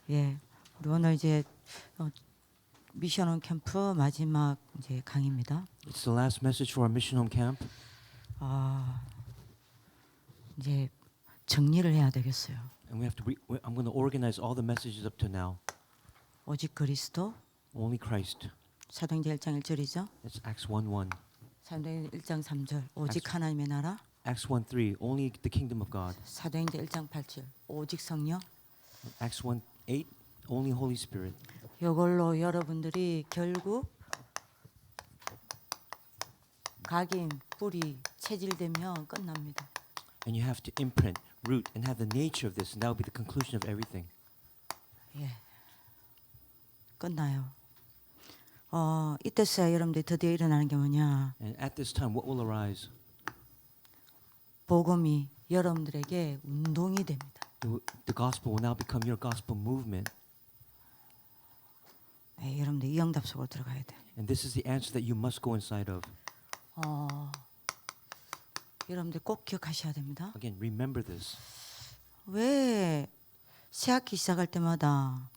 예, 우리 오늘 이제 미션홈 캠프 마지막 이제 강의입니다. It's the last message for our Mission Home Camp. 이제 정리를 해야 되겠어요. And I'm going to organize all the messages up to now. 오직 그리스도, Only Christ. 사도행전 1장 1절이죠. That's Acts 1:1. 사도행전 1장 3절, 오직 하나님의 나라. Acts 1:3. Only the kingdom of God. 사도행전 1장 8절, 오직 성령. Acts 1:8. Only Holy Spirit. 이걸로 여러분들이 결국 각인, 뿌리, 체질되면 끝납니다. And you have to imprint, root, and have the nature of this, and that will be the conclusion of everything. 예, 끝나요. 이때서야 여러분들이 드디어 일어나는 게 뭐냐? And at this time, what will arise? 복음이 여러분들에게 운동이 됩니다. The gospel will now become your gospel movement. 예, 여러분들 이 응답 속으로 들어가야 돼. And this is the answer that you must go inside of. 여러분들 꼭 기억하셔야 됩니다. Again, remember this. 왜 새학기 시작할 때마다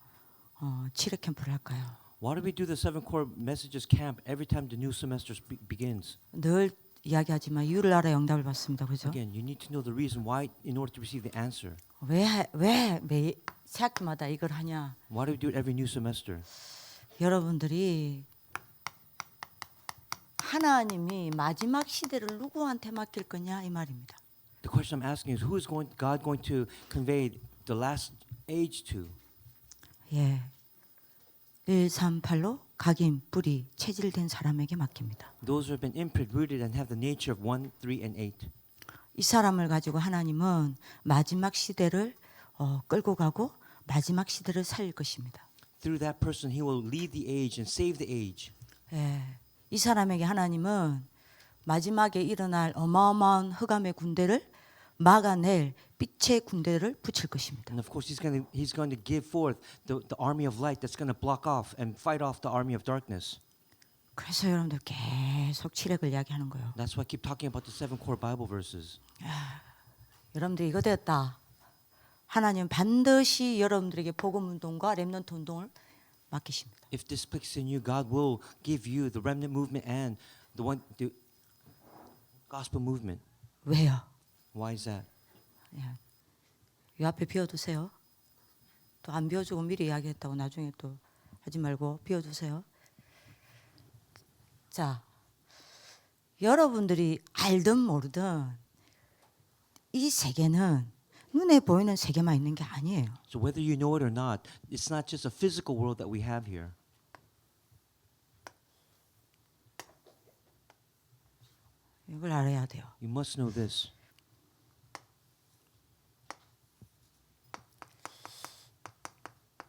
7회 캠프를 할까요? Why do we do the 7 core messages camp every time the new semester begins? 늘 이야기하지만 이유를 알아야 응답을 받습니다. 그죠? Again, you need to know the reason why in order to receive the answer. 왜 매 새학기마다 이걸 하냐? Why do we do it every new semester? 여러분들이 하나님이 마지막 시대를 누구한테 맡길 거냐 이 말입니다. The question I'm asking is, who is God going to convey the last age to? 예, 138로 각인, 뿌리, 체질된 사람에게 맡깁니다. Those who have been imprinted, rooted, and have the nature of 1, 3, and 8. 이 사람을 가지고 하나님은 마지막 시대를 끌고 가고 마지막 시대를 살릴 것입니다. Through that person, He will lead the age and save the age. 예, 이 사람에게 하나님은 마지막에 일어날 어마어마한 흑암의 군대를 막아낼 빛의 군대를 붙일 것입니다. And of course, He's going to give forth the army of light that's going to block off and fight off the army of darkness. 그래서 여러분들 계속 칠흑을 이야기하는 거예요. That's why I keep talking about the 7 core Bible verses. 여러분들 이거 됐다. 하나님 반드시 여러분들에게 복음 운동과 렘넌트 운동을 맡기십니다. If this speaks in you, God will give you the remnant movement and the gospel movement. 왜요? Why is that? 이 앞에 비워두세요. 또 안 비워주고 미리 이야기했다고 나중에 또 하지 말고 비워두세요. 자, 여러분들이 알든 모르든 이 세계는 눈에 보이는 세계만 있는 게 아니에요. So whether you know it or not, it's not just a physical world that we have here. 이걸 알아야 돼요. You must know this.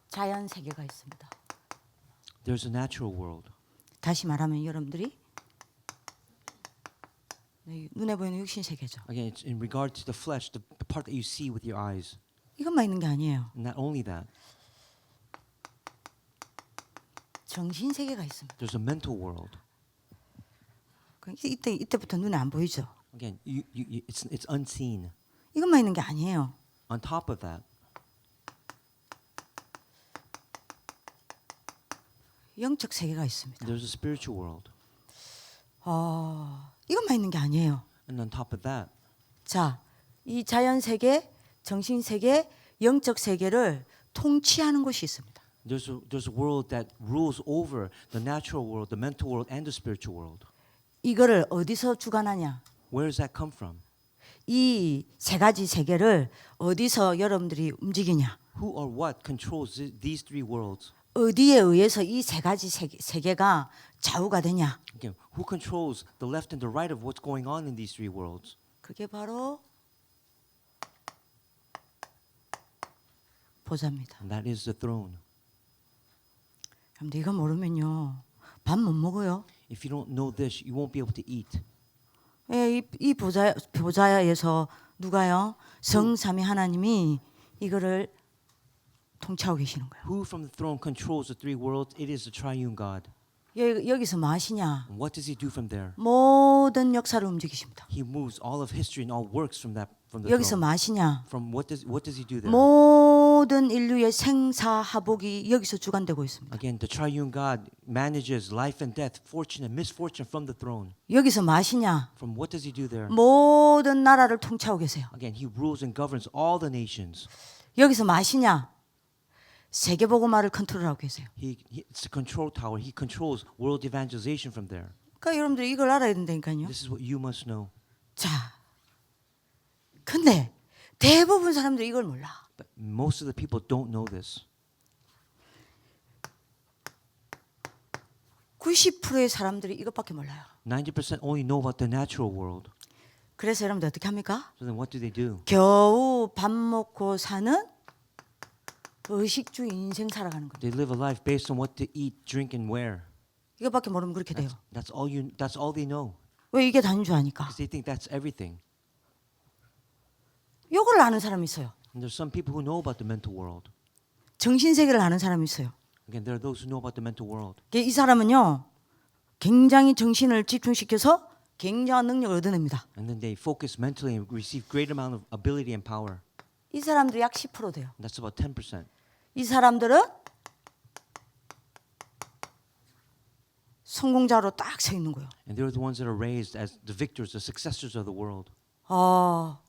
자연 세계가 있습니다. There's a natural world. 다시 말하면 여러분들이 눈에 보이는 육신 세계죠. Again, it's in regard to the flesh, the part that you see with your eyes. 이것만 있는 게 아니에요. And not only that, 정신 세계가 있습니다. there's a mental world. 이때부터 눈에 안 보이죠. Again, it's unseen. 이것만 있는 게 아니에요. On top of that, 영적 세계가 있습니다. there's a spiritual world. 이것만 있는 게 아니에요. And on top of that, 자, 이 자연 세계, 정신 세계, 영적 세계를 통치하는 곳이 있습니다. there's a world that rules over the natural world, the mental world, and the spiritual world. 이거를 어디서 주관하냐? Where does that come from? 이 세 가지 세계를 어디서 여러분들이 움직이냐? Who or what controls these 3 worlds? 어디에 의해서 이 세 가지 세계가 좌우가 되냐? Again, who controls the left and the right of what's going on in these 3 worlds? 그게 바로 보좌입니다. And that is the throne. 근데 이거 모르면요, 밥 못 먹어요. If you don't know this, you won't be able to eat. 예, 이 보좌에서 누가요? 성삼위 하나님이 이거를 통치하고 계시는 거예요. Who from the throne controls the 3 worlds? It is the triune God. 여기서 뭐 하시냐? And what does He do from there? 모든 역사를 움직이십니다. He moves all of history and all works from the 여기서 throne. 뭐 하시냐? From what does He do there? 모든 모든 인류의 생사하복이 여기서 주관되고 있습니다. Again, the triune God manages life and death, fortune and misfortune from the throne. 여기서 무엇이냐? From what does he do there? 모든 나라를 통치하고 계세요. Again, he rules and governs all the nations. 여기서 무엇이냐? 세계복음화를 컨트롤하고 계세요. It's the control tower. He controls world evangelization from there. 그러니까 여러분들이 이걸 알아야 된다니까요. This is what you must know. 자, 근데 대부분 사람들이 이걸 몰라. But most of the people don't know this. 90%의 사람들이 이것밖에 몰라요. 90% only know about the natural world. 그래서 여러분들 어떻게 합니까? So then what do? 겨우 밥 먹고 사는 의식주의 인생 살아가는 거예요. They live a life based on what to eat, drink, and wear. 이것밖에 모르면 그렇게 돼요. That's all they know. 왜 이게 다인 줄 아니까? Because they think that's everything. 이걸 아는 사람이 있어요. And there's some people who know about the mental world. 정신세계를 아는 사람이 있어요. Again, there are those who know about the mental world. 이 사람은요, 굉장히 정신을 집중시켜서 굉장한 능력을 얻어냅니다. And then they focus mentally and receive great amount of ability and power. 이 사람들이 약 10% 돼요. And that's about 10%. 이 사람들은 성공자로 딱 서 있는 거예요. And they're the ones that are raised as the victors, the successors of the world.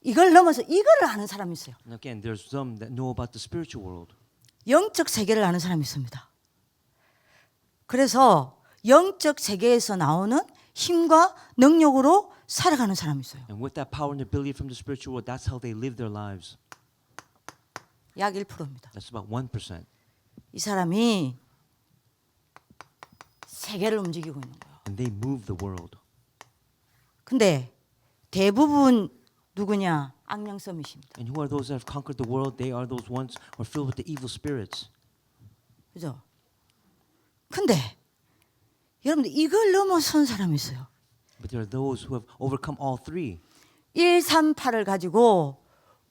이걸 넘어서 이거를 아는 사람이 있어요. And again, there's some that know about the spiritual world. 영적 세계를 아는 사람이 있습니다. 그래서 영적 세계에서 나오는 힘과 능력으로 살아가는 사람이 있어요. And with that power and ability from the spiritual world, that's how they live their lives. 약 1%입니다. That's about 1%. 이 사람이 세계를 움직이고 있는 거예요. And they move the world. 근데 대부분 누구냐? 악령 서밋입니다. And who are those that have conquered the world? They are those ones who are filled with the evil spirits. 그죠? 근데 여러분들 이걸 넘어선 사람이 있어요. But there are those who have overcome all three. 138을 가지고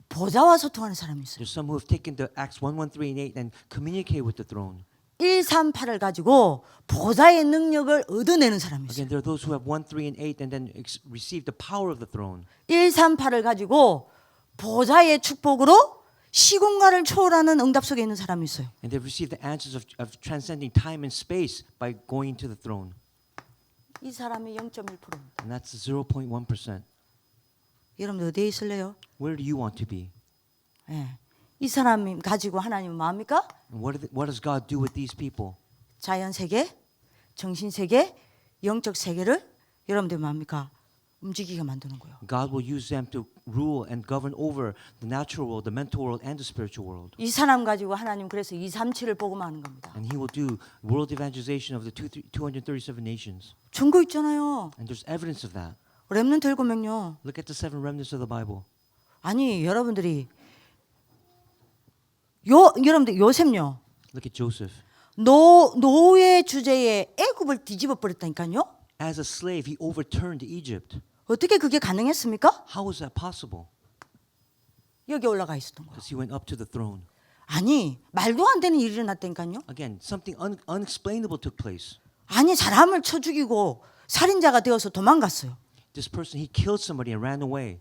보좌와 소통하는 사람이 있어요. There's some who have taken the Acts 1, 1, 3, and 8 and communicate with the throne. 138을 가지고 보좌의 능력을 얻어내는 사람이 있어요. Again, there are those who have 1, 3, and 8 and then receive the power of the throne. 138을 가지고 보좌의 축복으로 시공간을 초월하는 응답 속에 있는 사람이 있어요. And they've received the answers of transcending time and space by going to the throne. 이 사람이 0.1%입니다. And that's 0.1%. 여러분들 어디에 있을래요? Where do you want to be? 예. 이 사람이 가지고 하나님은 뭐합니까? And what does God do with these people? 자연 세계, 정신 세계, 영적 세계를 여러분들 뭐합니까? 움직이게 만드는 거예요. God will use them to rule and govern over the natural world, the mental world, and the spiritual world. 이 사람 가지고 하나님 그래서 237을 복음하는 겁니다. And He will do world evangelization of the 237 nations. 증거 있잖아요. And there's evidence of that. 렘넌트 읽으면요. Look at the 7 remnants of the Bible. 아니 여러분들이 여러분들 요셉요. Look at Joseph. 노예 주제에 애굽을 뒤집어 버렸다니까요. As a slave, he overturned Egypt. 어떻게 그게 가능했습니까? How was that possible? 여기 올라가 있었던 거예요. Because he went up to the throne. 아니 말도 안 되는 일이 일어났다니까요. Again, something unexplainable took place. 아니 사람을 쳐 죽이고 살인자가 되어서 도망갔어요. This person, he killed somebody and ran away.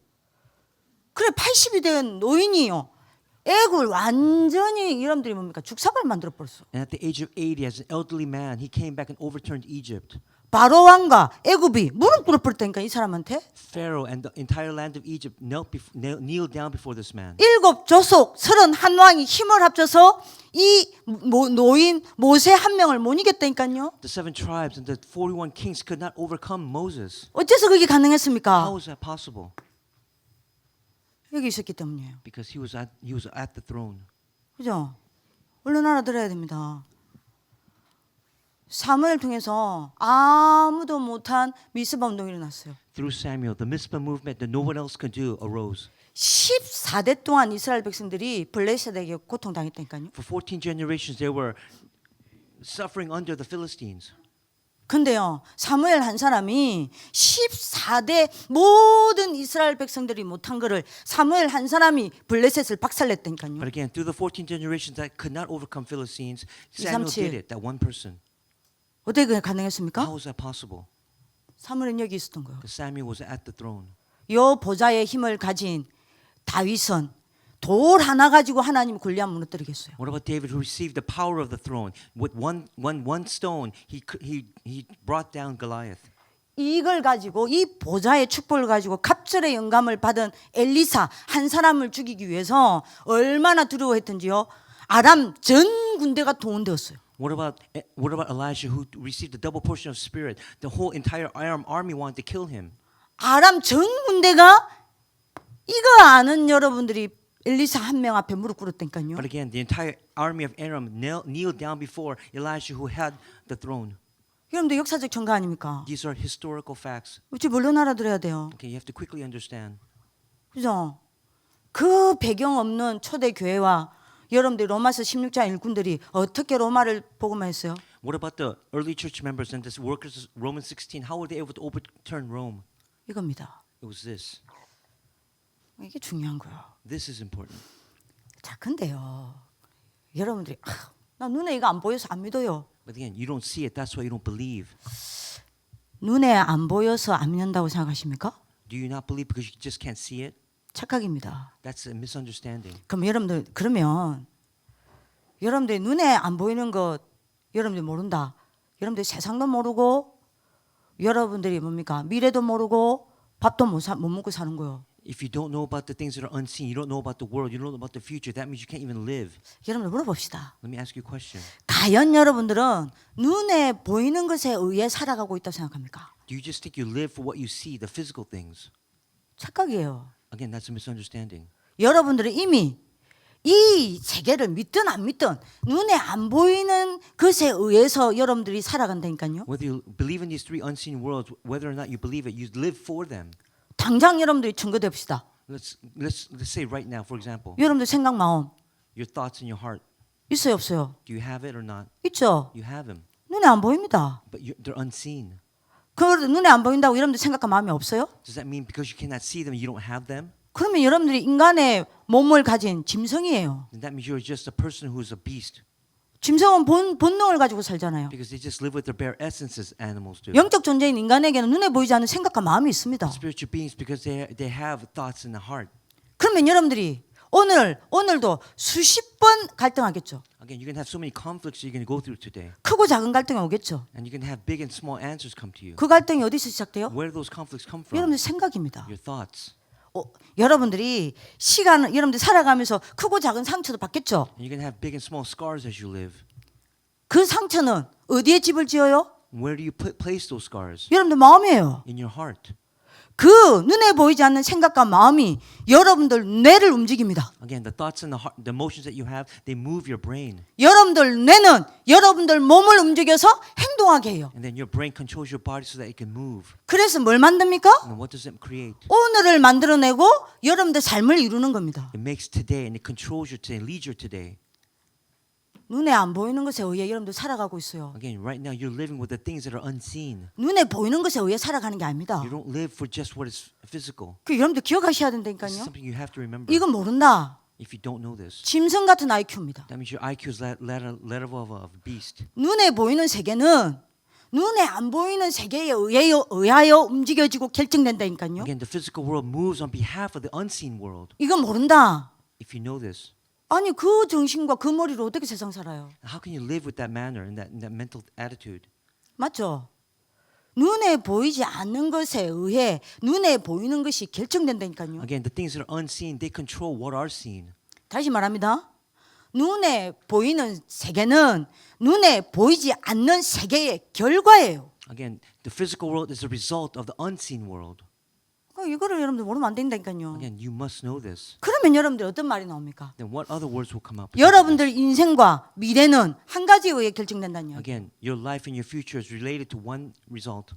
그래 80이 된 노인이요. 애굽을 완전히 여러분들이 뭡니까? 죽사발 만들어 버렸어. And at the age of 80, as an elderly man, he came back and overturned Egypt. 바로 왕과 애굽이 무릎 꿇어 버렸다니까 이 사람한테. Pharaoh and the entire land of Egypt kneeled down before this man. 7 조속 31 왕이 힘을 합쳐서 이 노인 모세 한 명을 못 이겼다니까요. The 7 tribes and the 41 kings could not overcome Moses. 어째서 그게 가능했습니까? How was that possible? 여기 있었기 때문이에요. Because he was at the throne. 그죠? 얼른 알아들어야 됩니다. 사무엘 통해서 아무도 못한 미스바 운동이 일어났어요. Through Samuel, the Mizpah movement that no one else could do arose. 14대 동안 이스라엘 백성들이 블레셋에게 고통당했다니까요. For 14 generations, they were suffering under the Philistines. 근데요, 사무엘 한 사람이 14대 모든 이스라엘 백성들이 못한 거를 사무엘 한 사람이 블레셋을 박살냈다니까요. But again, through the 14 generations that could not overcome Philistines, Samuel did it, that one person. 어떻게 그게 가능했습니까? How was that possible? 사무엘은 여기 있었던 거예요. Because Samuel was at the throne. 요 보좌의 힘을 가진 다윗은 돌 하나 가지고 하나님 골리앗 무너뜨리겠어요. What about David who received the power of the throne? With one stone, he brought down Goliath. 이걸 가지고 이 보좌의 축복을 가지고 갑절의 영감을 받은 엘리사 한 사람을 죽이기 위해서 얼마나 두려워했던지요. 아람 전 군대가 동원되었어요. What about Elijah who received the double portion of spirit? The whole entire Aram army wanted to kill him. 아람 전 군대가 이거 아는 여러분들이 엘리사 한 명 앞에 무릎 꿇었다니까요. But again, the entire army of Aram kneeled down before Elijah who had the throne. 여러분들 역사적 증거 아닙니까? These are historical facts. 어찌 물론 알아들어야 돼요. Okay, you have to quickly understand. 그죠? 그 배경 없는 초대 교회와 여러분들 로마서 16장 일꾼들이 어떻게 로마를 복음화했어요? What about the early church members and the workers of Romans 16? How were they able to overturn Rome? 이겁니다. It was this. 이게 중요한 거예요. This is important. 자, 근데요. 여러분들이 나 눈에 이거 안 보여서 안 믿어요. But again, you don't see it. That's why you don't believe. 눈에 안 보여서 안 믿는다고 생각하십니까? Do you not believe because you just can't see it? 착각입니다. That's a misunderstanding. 그럼 여러분들 그러면 여러분들 눈에 안 보이는 것 여러분들 모른다. 여러분들 세상도 모르고 여러분들이 뭡니까? 미래도 모르고 밥도 못 먹고 사는 거예요. If you don't know about the things that are unseen, you don't know about the world, you don't know about the future, that means you can't even live. 여러분들 물어봅시다. Let me ask you a question. 과연 여러분들은 눈에 보이는 것에 의해 살아가고 있다고 생각합니까? Do you just think you live for what you see, the physical things? 착각이에요. Again, that's a misunderstanding. 여러분들은 이미 이 세계를 믿든 안 믿든 눈에 안 보이는 것에 의해서 여러분들이 살아간다니까요. Whether you believe in these three unseen worlds, whether or not you believe it, you live for them. 당장 여러분들이 증거돼 봅시다. Let's say right now, for example, 여러분들 생각 마음 your thoughts in your heart. 있어요 없어요? Do you have it or not? 있죠. You have them, 눈에 안 보입니다. but they're unseen. 그 눈에 안 보인다고 여러분들 생각과 마음이 없어요? Does that mean because you cannot see them, you don't have them? 그러면 여러분들이 인간의 몸을 가진 짐승이에요. Then that means you're just a person who's a beast 짐승은 본능을 가지고 살잖아요. because they just live with their bare essences. Animals do. 영적 존재인 인간에게는 눈에 보이지 않는 생각과 마음이 있습니다. Spiritual beings because they have thoughts in the heart. 그러면 여러분들이 오늘도 수십 번 갈등하겠죠. Again, you're gonna have so many conflicts you're gonna go through today, 크고 작은 갈등이 오겠죠. and you're gonna have big and small answers come to you. 그 갈등이 어디서 시작돼요? Where do those conflicts come from? 여러분들 생각입니다. Your thoughts. 여러분들이 여러분들 살아가면서 크고 작은 상처도 받겠죠. And you're gonna have big and small scars as you live. 그 상처는 어디에 집을 지어요? Where do you place those scars? 여러분들 마음이에요. In your heart. 그 눈에 보이지 않는 생각과 마음이 여러분들 뇌를 움직입니다. Again, the thoughts and the heart, the emotions that you have, they move your brain, 여러분들 뇌는 여러분들 몸을 움직여서 행동하게 해요. and then your brain controls your body so that it can move. 그래서 뭘 만듭니까? And what does it create? 오늘을 만들어내고 여러분들 삶을 이루는 겁니다. It makes today, and it controls your today, leads your today. 눈에 안 보이는 것에 의해 여러분들 살아가고 있어요. Again, right now you're living with the things that are unseen. 눈에 보이는 것에 의해 살아가는 게 아닙니다. You don't live for just what is physical. 그 여러분들 기억하셔야 This is 된다니까요. something you have to remember. 이건 모른다. If you don't know this, 짐승 같은 IQ입니다. that means your IQ is level of a beast. 눈에 보이는 세계는 눈에 안 보이는 세계에 의하여 움직여지고 결정된다니까요. Again, the physical world moves on behalf of the unseen world. 이건 모른다. If you know this, 아니 그 정신과 그 머리로 어떻게 세상 살아요? how can you live with that manner and that mental attitude? 맞죠? 눈에 보이지 않는 것에 의해 눈에 보이는 것이 결정된다니까요. Again, the things that are unseen, they control what are seen. 다시 말합니다. 눈에 보이는 세계는 눈에 보이지 않는 세계의 결과예요. Again, the physical world is a result of the unseen world. 이거를 여러분들 모르면 안 된다니까요. Again, you must know this. 그러면 여러분들 어떤 말이 나옵니까? Then what other words will come up? 여러분들 인생과 미래는 한 가지에 의해 결정된다는 이야기. Again, your life and your future is related to one result.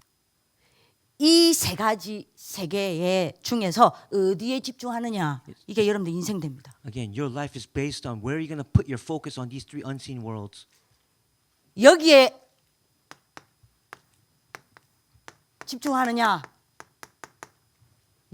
이 세 가지 세계의 중에서 어디에 집중하느냐 이게 여러분들 인생됩니다. Again, your life is based on where you're going to put your focus on these three unseen worlds. 여기에 집중하느냐,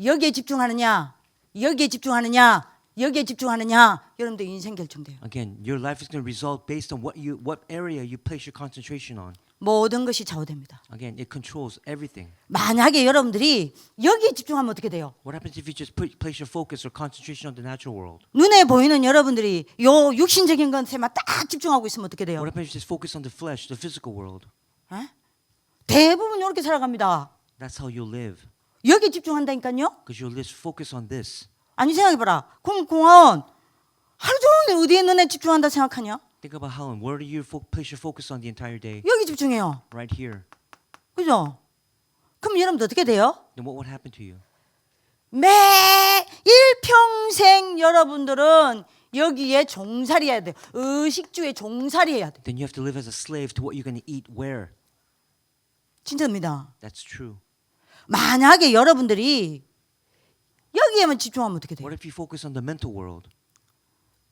여기에 집중하느냐, 여기에 집중하느냐, 여기에 집중하느냐, 여러분들 인생 결정돼요. Again, your life is going to result based on what area you place your concentration on. 모든 것이 좌우됩니다. Again, it controls everything. 만약에 여러분들이 여기에 집중하면 어떻게 돼요? What happens if you just place your focus or concentration on the natural world? 눈에 보이는 여러분들이 요 육신적인 것에만 딱 집중하고 있으면 어떻게 돼요? What happens if you just focus on the flesh, the physical world? 에? 대부분 이렇게 살아갑니다. That's how you'll live. 여기 집중한다니까요. Because you'll just focus on this. 아니 생각해봐라. 그럼 공원 하루 종일 어디에 눈에 집중한다 생각하냐? Think about how and where do you place your focus on the entire day? 여기 집중해요. Right here. 그죠? 그럼 여러분들 어떻게 돼요? Then what would happen to you? 매일 평생 여러분들은 여기에 종살이해야 돼요. 의식주에 종살이해야 돼요. Then you have to live as a slave to what you're going to eat where. 진짜입니다. That's true. 만약에 여러분들이 여기에만 집중하면 어떻게 돼요? What if you focus on the mental world?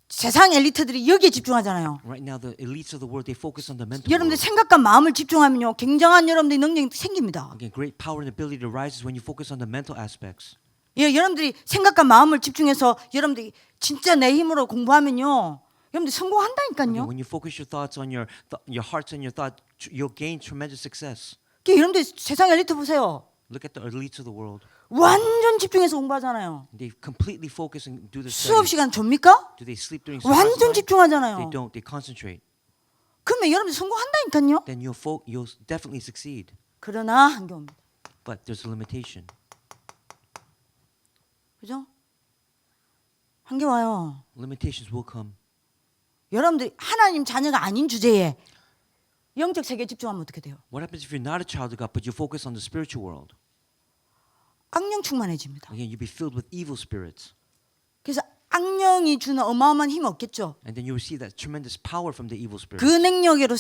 세상 엘리트들이 여기에 집중하잖아요. Right now, the elites of the world, they focus on the mental 여러분들 world. 생각과 마음을 집중하면요, 굉장한 여러분들의 능력이 생깁니다. Again, great power and ability arises when you focus on the mental aspects. 예, 여러분들이 생각과 마음을 집중해서 여러분들이 진짜 내 힘으로 공부하면요, 여러분들 Again, 성공한다니까요. when you focus your thoughts on your hearts and your thought, you'll gain tremendous success. 여러분들 세상 엘리트 보세요. Look at the elites of the world. 완전 집중해서 공부하잖아요. They completely focus and do the 수업 studies. 시간 줍니까? Do they sleep during 완전 class? They 집중하잖아요. don't. They concentrate. 그러면 여러분들 성공한다니까요. Then you'll definitely succeed. 그러나 한계 옵니다. But there's a limitation. 그죠? 한계 와요. Limitations will come. 여러분들이 하나님 자녀가 아닌 주제에 영적 세계에 집중하면 어떻게 돼요? What happens if you're not a child of God, but you focus on the spiritual world? 악령 충만해집니다. Again, you'll be filled with evil spirits. 그래서 악령이 주는 어마어마한 힘이 없겠죠. And then you receive that tremendous power from the evil spirits. 그 능력으로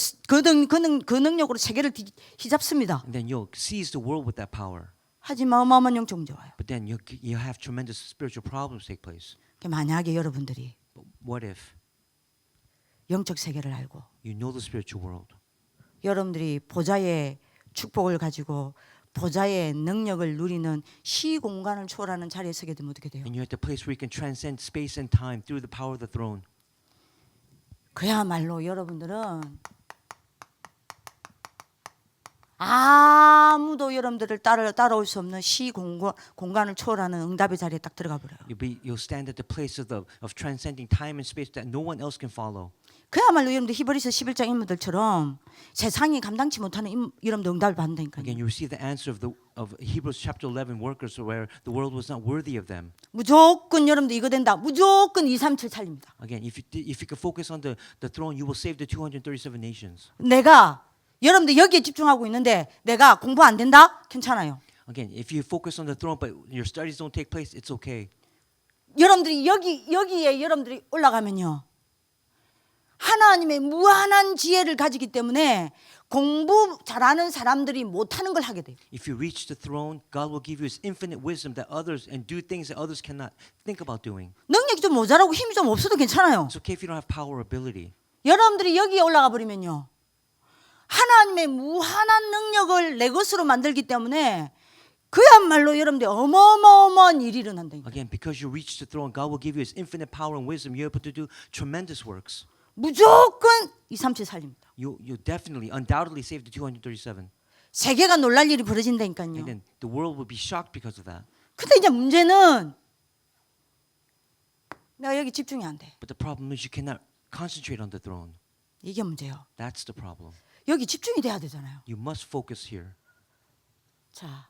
그 능력으로 세계를 휘잡습니다. And then you'll seize the world with that power. 하지만 어마어마한 영적 문제 와요. But then you have tremendous spiritual problems take place. 만약에 여러분들이 But what if 영적 세계를 알고 you know the spiritual world? 여러분들이 보좌의 축복을 가지고 보좌의 능력을 누리는 시 공간을 초월하는 자리에 서게 되면 어떻게 돼요? And you're at the place where you can transcend space and time through the power of the throne. 그야말로 여러분들은 아무도 여러분들을 따라올 수 없는 시 공간을 초월하는 응답의 자리에 딱 들어가 버려요. You'll stand at the place of transcending time and space that no one else can follow. 그야말로 여러분들 히브리서 11장 인물들처럼 세상이 감당치 못하는 여러분들 응답을 받는다니까요. Again, you receive the answer of Hebrews chapter 11 workers where the world was not worthy of them. 무조건 여러분들 이거 된다. 무조건 237 살립니다. Again, if you could focus on the throne, you will save the 237 nations. 내가 여러분들 여기에 집중하고 있는데 내가 공부 안 된다? 괜찮아요. Again, if you focus on the throne but your studies don't take place, it's okay. 여러분들이 여기에 여러분들이 올라가면요. 하나님의 무한한 지혜를 가지기 때문에 공부 잘하는 사람들이 못하는 걸 하게 돼요. If you reach the throne, God will give you His infinite wisdom that others and do things that others cannot think about doing. 능력이 좀 모자라고 힘이 좀 없어도 괜찮아요. It's okay if you don't have power or ability. 여러분들이 여기에 올라가 버리면요. 하나님의 무한한 능력을 내 것으로 만들기 때문에 그야말로 여러분들 어마어마한 일이 일어난다니까. Again, because you reach the throne, God will give you His infinite power and wisdom. You're able to do tremendous works. 무조건 237 살립니다. You definitely, undoubtedly save the 237. 세계가 놀랄 일이 벌어진다니까요. And then the world will be shocked because of that. 근데 이제 문제는 내가 여기 집중이 안 돼. But the problem is you cannot concentrate on the throne. 이게 문제예요. That's the problem. 여기 집중이 돼야 되잖아요. You must focus here. 자,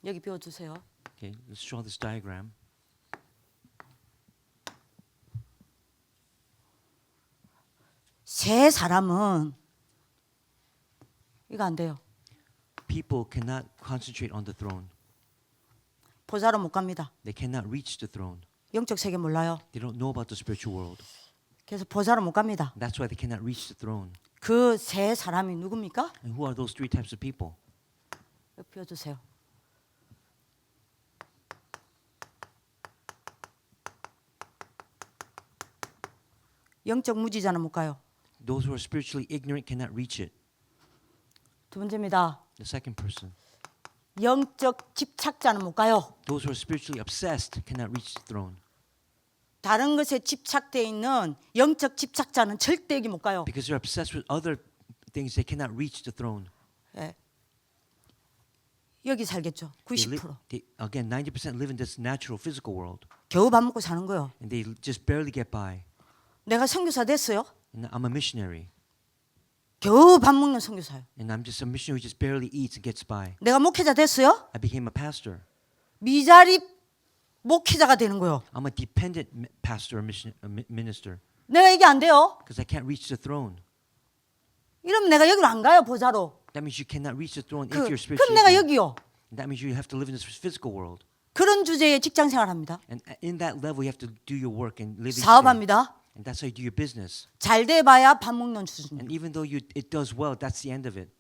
여기 비워주세요. Okay, let's draw this diagram. 세 사람은 이거 안 돼요. People cannot concentrate on the throne. 보좌로 못 갑니다. They cannot reach the throne. 영적 세계 몰라요. They don't know about the spiritual world. 그래서 보좌로 못 갑니다. That's why they cannot reach the throne. 그 세 사람이 누굽니까? And who are those three types of people? 여기 비워주세요. 영적 무지자는 못 가요. Those who are spiritually ignorant cannot reach it. 두 번째입니다. The second person. 영적 집착자는 못 가요. Those who are spiritually obsessed cannot reach the throne. 다른 것에 집착되어 있는 영적 집착자는 절대 여기 못 가요. Because they're obsessed with other things, they cannot reach the throne. 예. 여기 살겠죠. 90%. Again, 90% live in this natural physical world. 겨우 밥 먹고 사는 거예요. And they just barely get by. 내가 선교사 됐어요. And I'm a missionary. 겨우 밥 먹는 선교사예요. And I'm just a missionary who just barely eats and gets by. 내가 목회자 됐어요. I became a pastor. 미자립 목회자가 되는 거예요. I'm a dependent pastor or minister. 내가 이게 안 돼요. Because I can't reach the throne. 이러면 내가 여기로 안 가요. 보자로. That means you cannot reach the throne if 그럼 you're spiritually 내가 ignorant. 여기요. That means you have to live in this physical world. 그런 주제의 직장 생활합니다. And in that level, you have to do your work and live each day. 사업합니다. And that's how you do your business. 잘 돼봐야 밥 먹는 수준. And even though it does well, that's the end of it.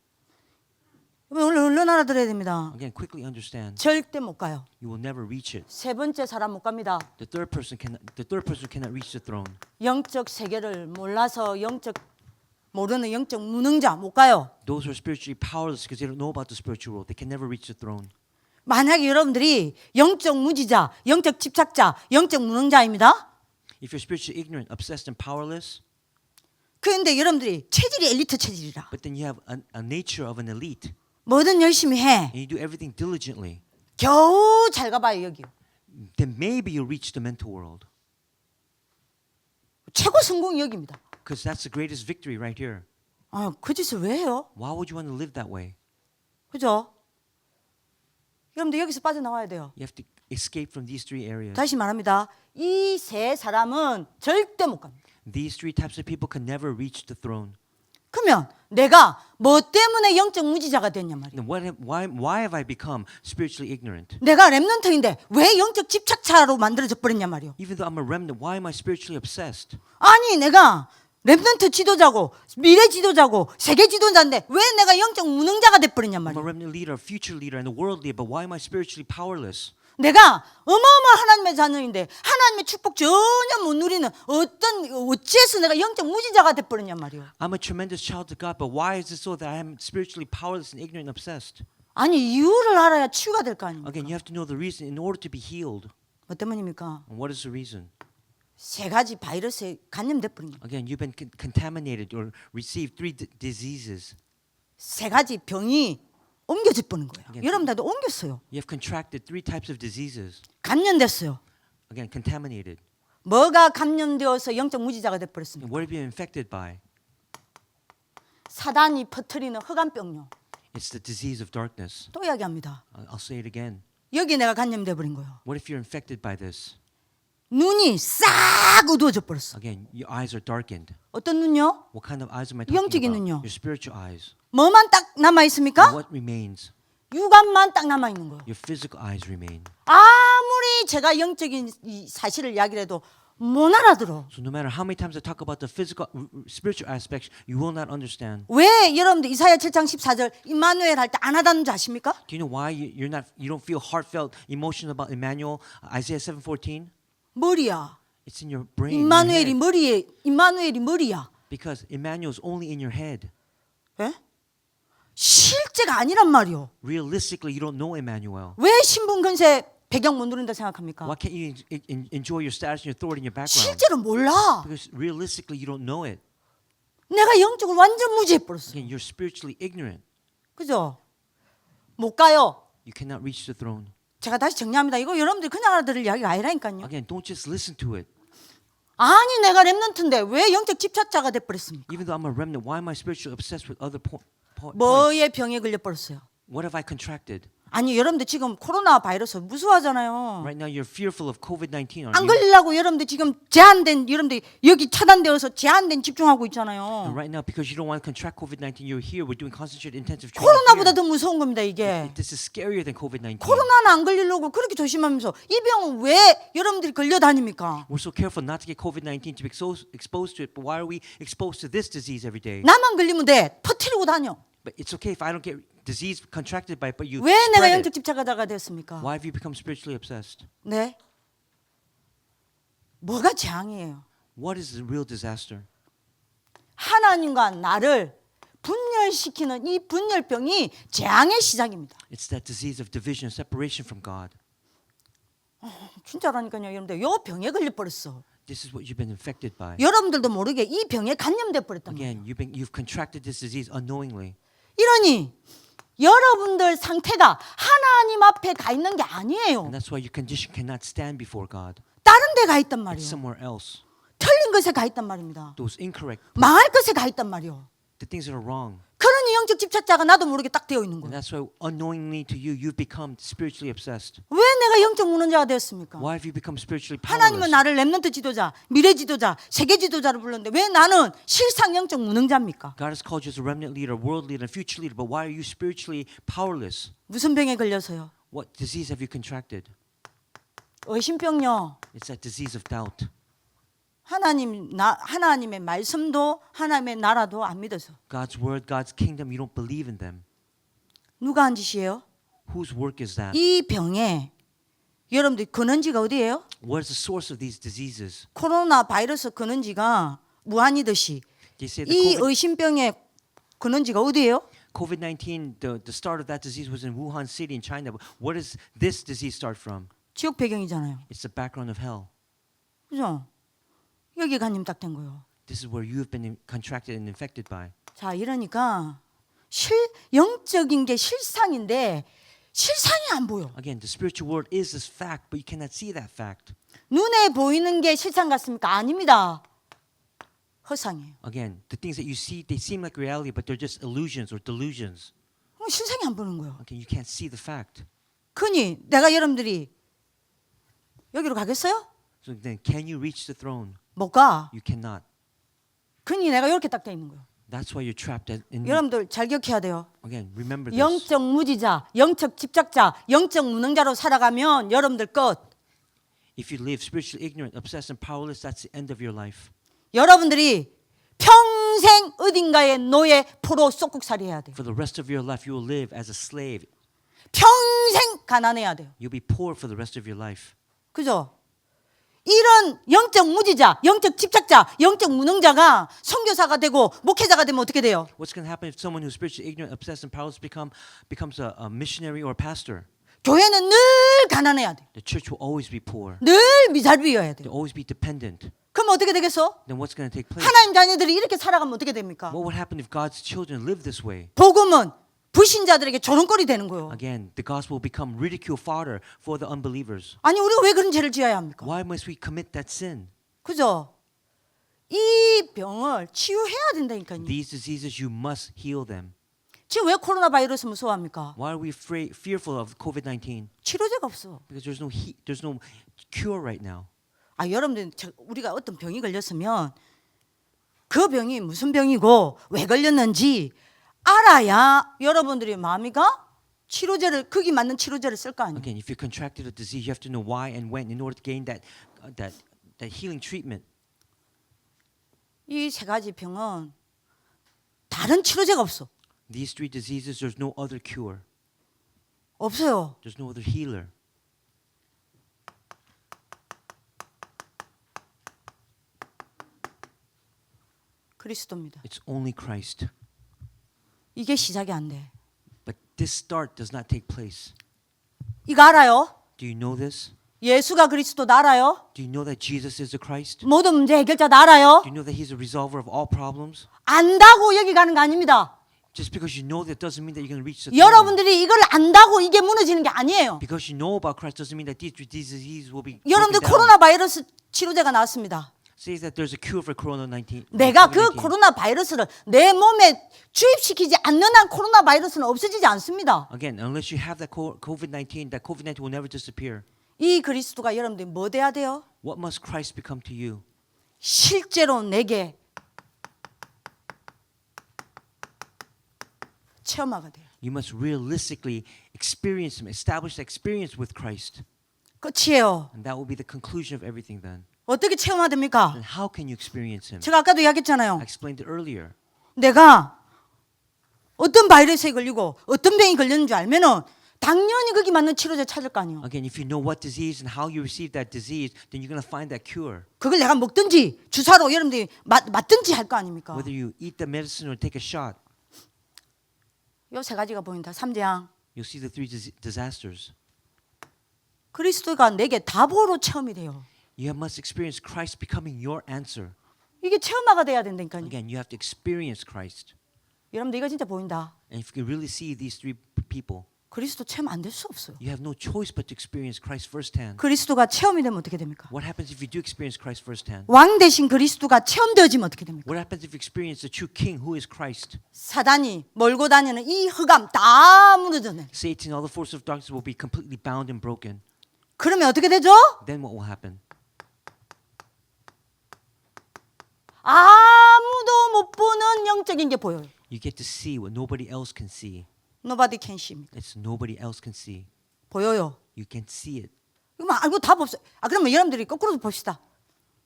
얼른 알아들어야 됩니다. Again, quickly understand. 절대 못 가요. You will never reach it. 세 번째 사람 못 갑니다. The third person cannot reach the throne. 영적 세계를 몰라서 모르는 영적 무능자 못 가요. Those who are spiritually powerless because they don't know about the spiritual world, they can never reach the throne. 만약에 여러분들이 영적 무지자, 영적 집착자, 영적 무능자입니다. If you're spiritually ignorant, obsessed, and powerless, 그런데 여러분들이 체질이 엘리트 체질이라. but then you have a nature of an elite, 뭐든 열심히 해. and you do everything diligently, 겨우 잘 가봐요 여기요. then maybe you'll reach the mental world. 최고 성공이 여기입니다. Because that's the greatest victory right here. 아, 그 짓을 왜 해요? Why would you want to live that way? 그죠? 여러분들 여기서 빠져나와야 돼요. You have to escape from these three areas. 다시 말합니다. 이 세 사람은 절대 못 갑니다. These three types of people can never reach the throne. 그러면 내가 뭐 때문에 영적 무지자가 됐냐 말이에요. Then why have I become spiritually ignorant? 내가 렘넌트인데 왜 영적 집착자로 만들어져 버렸냐 말이에요. Even though I'm a remnant, why am I spiritually obsessed? 아니 내가 렘넌트 지도자고 미래 지도자고 세계 지도자인데 왜 내가 영적 무능자가 돼 버렸냐 I'm a 말이에요. remnant leader, a future leader, and a world leader, but why am I spiritually powerless? 내가 어마어마한 하나님의 자녀인데 하나님의 축복 전혀 못 누리는 어찌해서 내가 영적 무지자가 돼 버렸냐 말이에요. I'm a tremendous child of God, but why is it so that I am spiritually powerless and ignorant and obsessed? 아니 이유를 알아야 치유가 될 거 아닙니까? Again, you have to know the reason in order to be healed. 뭐 때문입니까? And what is the reason? 세 가지 바이러스에 감염돼 버린 거예요. Again, you've been contaminated or received three diseases. 세 가지 병이 옮겨져 버린 거예요. Again, 여러분들도 옮겼어요. You have contracted three types of diseases. 감염됐어요. Again, contaminated. 뭐가 감염되어서 영적 무지자가 돼 버렸습니까? And what have you been infected by? 사단이 퍼뜨리는 흑암병요. It's the disease of darkness. 또 이야기합니다. I'll say it again. 여기 내가 감염돼 버린 거예요. What if you're infected by this? 눈이 싹 어두워져 버렸어. Again, your eyes are darkened. 어떤 눈요? What kind of eyes am I talking 영적인 about? 눈요. Your spiritual eyes. 뭐만 딱 남아 And 있습니까? what remains? 육안만 딱 남아 있는 거예요. Your physical eyes remain. 아무리 제가 영적인 이 사실을 이야기를 해도 못 알아들어. So no matter how many times I talk about the physical, spiritual aspects, you will not understand. 왜 여러분들 이사야 7장 14절 임마누엘 할 때 안 하다는 줄 아십니까? Do you know why you don't feel heartfelt emotion about Emmanuel? Isaiah 7:14. 머리야. It's in your brain. in your head. 임마누엘이 머리야. Because Emmanuel is only in your head. 예? 실제가 아니란 말이요. Realistically, you don't know Emmanuel. 왜 신분 근세 배경 못 누린다 생각합니까? Why can't you enjoy your status and your authority and your background? 실제로 몰라. Because realistically, you don't know it. 내가 영적으로 완전 무지해 버렸어. Again, you're spiritually ignorant. 그죠? 못 가요. You cannot reach the throne. 제가 다시 정리합니다. 이거 여러분들이 그냥 알아들을 이야기가 아니라니까요. Again, don't just listen to it. 아니 내가 렘넌트인데 왜 영적 집착자가 돼 버렸습니까? Even though I'm a remnant, why am I spiritually obsessed with other points? 뭐의 병에 걸려 버렸어요? What have I contracted? 아니 여러분들 지금 코로나 바이러스 무서워하잖아요. Right now, you're fearful of COVID-19, 안 aren't you? 걸리려고 여러분들 지금 제한된 여러분들 여기 차단되어서 제한된 집중하고 있잖아요. And right now, because you don't want to contract COVID-19, you're here. We're doing concentrated intensive training. 코로나보다 here. 더 무서운 겁니다 이게. This is scarier than COVID-19. 코로나는 안 걸리려고 그렇게 조심하면서 이 병은 왜 여러분들이 걸려 다닙니까? We're so careful not to get COVID-19 to be exposed to it, but why are we exposed to this disease every day? 나만 걸리면 돼. 퍼뜨리고 다녀. But it's okay if I don't get disease contracted by it, but you 왜 내가 spread 영적 it. 집착자가 됐습니까? Why have you become spiritually obsessed? 네. 뭐가 재앙이에요? What is the real disaster? 하나님과 나를 분열시키는 이 분열병이 재앙의 시작입니다. It's that disease of division, separation from God. 진짜라니까요, 여러분들. 요 병에 걸려 버렸어. This is what you've been infected by. 여러분들도 모르게 이 병에 감염돼 버렸단 말이에요. Again, you've contracted this disease unknowingly. 이러니 여러분들 상태가 하나님 앞에 가 있는 게 아니에요. And that's why your condition cannot stand before God. 다른 데 가 있단 It's 말이에요. somewhere else. 틀린 것에 가 있단 말입니다. Those incorrect, 망할 것에 가 있단 말이에요. the things that are wrong. 그러니 영적 집착자가 나도 모르게 딱 되어 있는 And 거예요. that's why unknowingly to you, you've become spiritually obsessed. 왜 내가 영적 무능자가 되었습니까? Why have you become spiritually 하나님은 powerless? 나를 렘넌트 지도자, 미래 지도자, 세계 지도자를 불렀는데 왜 나는 실상 영적 무능자입니까? God has called you as a remnant leader, world leader, and future leader, but why are you spiritually powerless? 무슨 병에 걸려서요? What disease have you contracted? 의심병요. It's that disease of doubt. 하나님의 말씀도 하나님의 나라도 안 믿어서. God's word, God's kingdom, you don't believe in them. 누가 한 짓이에요? Whose work is that? 이 병에 여러분들 근원지가 어디예요? What is the source of these diseases? 코로나 바이러스 근원지가 무한이듯이 They say 이 the 의심병의 근원지가 어디예요? COVID-19, the start of that disease was in Wuhan City in China. But where does this disease start from? 지옥 배경이잖아요. It's the background of hell. 그죠? 여기 간님 딱 된 거예요. This is where you have been contracted and infected by. 자, 이러니까 영적인 게 실상인데 실상이 안 보여. Again, the spiritual world is this fact, but you cannot see that fact. 눈에 보이는 게 실상 같습니까? 아닙니다. 허상이에요. Again, the things that you see, they seem like reality, but they're just illusions or delusions. 실상이 안 보는 거예요. Again, you can't see the fact. 그니 내가 여러분들이 여기로 가겠어요? So then, can you reach the throne? 못 가. You cannot. 그니 내가 이렇게 딱 돼 있는 거예요. That's why you're trapped in. 여러분들 잘 기억해야 돼요. Again, remember this. 영적 무지자, 영적 집착자, 영적 무능자로 살아가면 여러분들 끝. If you live spiritually ignorant, obsessed, and powerless, that's the end of your life. 여러분들이 평생 어딘가에 노예 포로 쏙국살이 해야 돼요. For the rest of your life, you will live as a slave. 평생 가난해야 돼요. You'll be poor for the rest of your life. 그죠? 이런 영적 무지자, 영적 집착자, 영적 무능자가 선교사가 되고 목회자가 되면 어떻게 돼요? What's going to happen if someone who's spiritually ignorant, obsessed, and powerless becomes a missionary or a pastor? 교회는 늘 가난해야 돼. The church will always be poor. 늘 미잘비여야 돼. They'll always be dependent. 그럼 어떻게 되겠어? Then what's going to take place? 하나님 자녀들이 이렇게 살아가면 어떻게 됩니까? What would happen if God's children live this way? 복음은 불신자들에게 조롱거리 되는 거예요. Again, the gospel will become ridicule fodder for the unbelievers. 아니 우리가 왜 그런 죄를 지어야 합니까? Why must we commit that sin? 그죠? 이 병을 치유해야 된다니까요. These diseases, you must heal them. 지금 왜 코로나 바이러스 무서워합니까? Why are we fearful of COVID-19? 치료제가 없어. Because there's no cure right now. 아 여러분들 우리가 어떤 병이 걸렸으면 그 병이 무슨 병이고 왜 걸렸는지 알아야 여러분들이 마음이가 치료제를 거기 맞는 치료제를 쓸 거 아니에요. Again, if you contracted a disease, you have to know why and when in order to gain that healing treatment. 이 세 가지 병은 다른 치료제가 없어. These three diseases, there's no other cure. 없어요. There's no other healer. 그리스도입니다. It's only Christ. 이게 시작이 안 돼. But this start does not take place. 이거 알아요? Do you know this? 예수가 그리스도 알아요? Do you know that Jesus is the Christ? 모든 문제 해결자 알아요? Do you know that He's a resolver of all problems? 안다고 여기 가는 거 아닙니다. Just because you know that doesn't mean that you're going to reach the throne. 여러분들이 이걸 안다고 이게 무너지는 게 아니에요. Because you know about Christ doesn't mean that these diseases will be. 여러분들 broken down. 코로나 바이러스 치료제가 나왔습니다. Says that there's a cure for COVID-19. 내가 그 코로나 바이러스를 내 몸에 주입시키지 않는 한 코로나 바이러스는 없어지지 않습니다. Again, unless you have that COVID-19, that COVID-19 will never disappear. 이 그리스도가 여러분들이 뭐 돼야 돼요? What must Christ become to you? 실제로 내게 체험하게 돼요. You must realistically experience Him, establish that experience with Christ. 끝이에요. And that will be the conclusion of everything then. 어떻게 체험해야 됩니까? And how can you experience Him? 제가 아까도 이야기했잖아요. I explained it earlier. 내가 어떤 바이러스에 걸리고 어떤 병이 걸렸는 줄 알면은 당연히 거기 맞는 치료제 찾을 거 아니에요. Again, if you know what disease and how you receive that disease, then you're going to find that cure. 그걸 내가 먹든지 주사로 여러분들이 맞든지 할 거 아닙니까? Whether you eat the medicine or take a shot, 요 세 가지가 보인다. 3재앙. you'll see the three disasters. 그리스도가 내게 답으로 체험이 돼요. You must experience Christ becoming your answer. 이게 체험화가 돼야 된다니까요. Again, you have to experience Christ. 여러분들 이거 진짜 보인다. And if you can really see these three people, 그리스도 체험 안 될 수 없어요. you have no choice but to experience Christ firsthand. 그리스도가 체험이 되면 어떻게 됩니까? What happens if you do experience Christ firsthand? 왕 대신 그리스도가 체험되어지면 어떻게 됩니까? What happens if you experience the true King who is Christ? 사단이 몰고 다니는 이 흑암 다 무너졌네. Satan, all the forces of darkness will be completely bound and broken. 그러면 어떻게 되죠? Then what will happen? 아무도 못 보는 영적인 게 보여요. You get to see what nobody else can see. Nobody can see. It's nobody else can see. 보여요. You can see it. 이거 알고 답 없어요. 그러면 여러분들이 거꾸로 봅시다.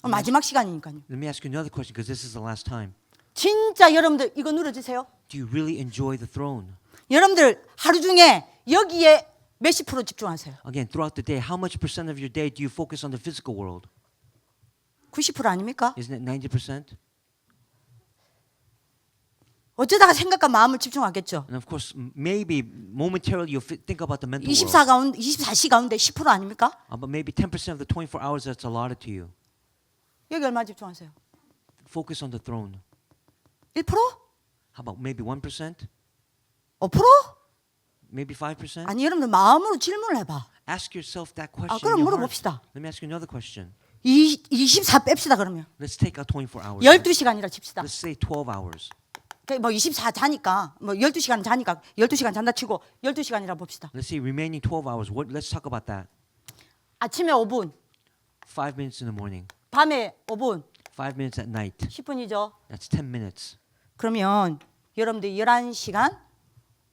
마지막 시간이니까요. Let me ask you another question because this is the last time. 진짜 여러분들 이거 눌러주세요. Do you really enjoy the throne? 여러분들 하루 중에 여기에 몇십 프로 집중하세요? Again, throughout the day, how much percent of your day do you focus on the physical world? 90% 아닙니까? Isn't it 90%? 어쩌다가 생각과 마음을 집중하겠죠. And of course, maybe momentarily you'll think about the mental 24시 가운데 10% 아닙니까? world. But maybe 10% of the 24 hours that's allotted to you. 여기 얼마 집중하세요? Focus on the throne. 1%? How about maybe 1%? 5%? Maybe 5%? 아니 여러분들 마음으로 질문을 해봐. Ask yourself that question. 그럼 in your heart. 물어봅시다. Let me ask you another question. 24 뺍시다 그러면. Let's take out 24 hours. 12시간이라 칩시다. Let's say 12 hours. 뭐 24 자니까 뭐 12시간 자니까 12시간 잔다 치고 12시간이라 봅시다. Let's say remaining 12 hours. Let's talk about that. 아침에 5분, 5 minutes in the morning. 밤에 5분, 5 minutes at night. 10분이죠. That's 10 minutes. 그러면 여러분들 11시간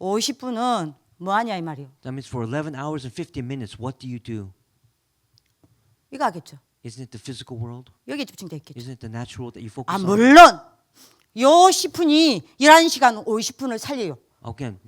50분은 뭐 하냐 이 말이에요. That means for 11 hours and 50 minutes, what do you do? 이거 하겠죠. Isn't it the physical world? 여기에 집중돼 있겠죠. Isn't it the natural world that you focus 아 on? 물론 요 10분이 11시간 50분을 살려요. Again,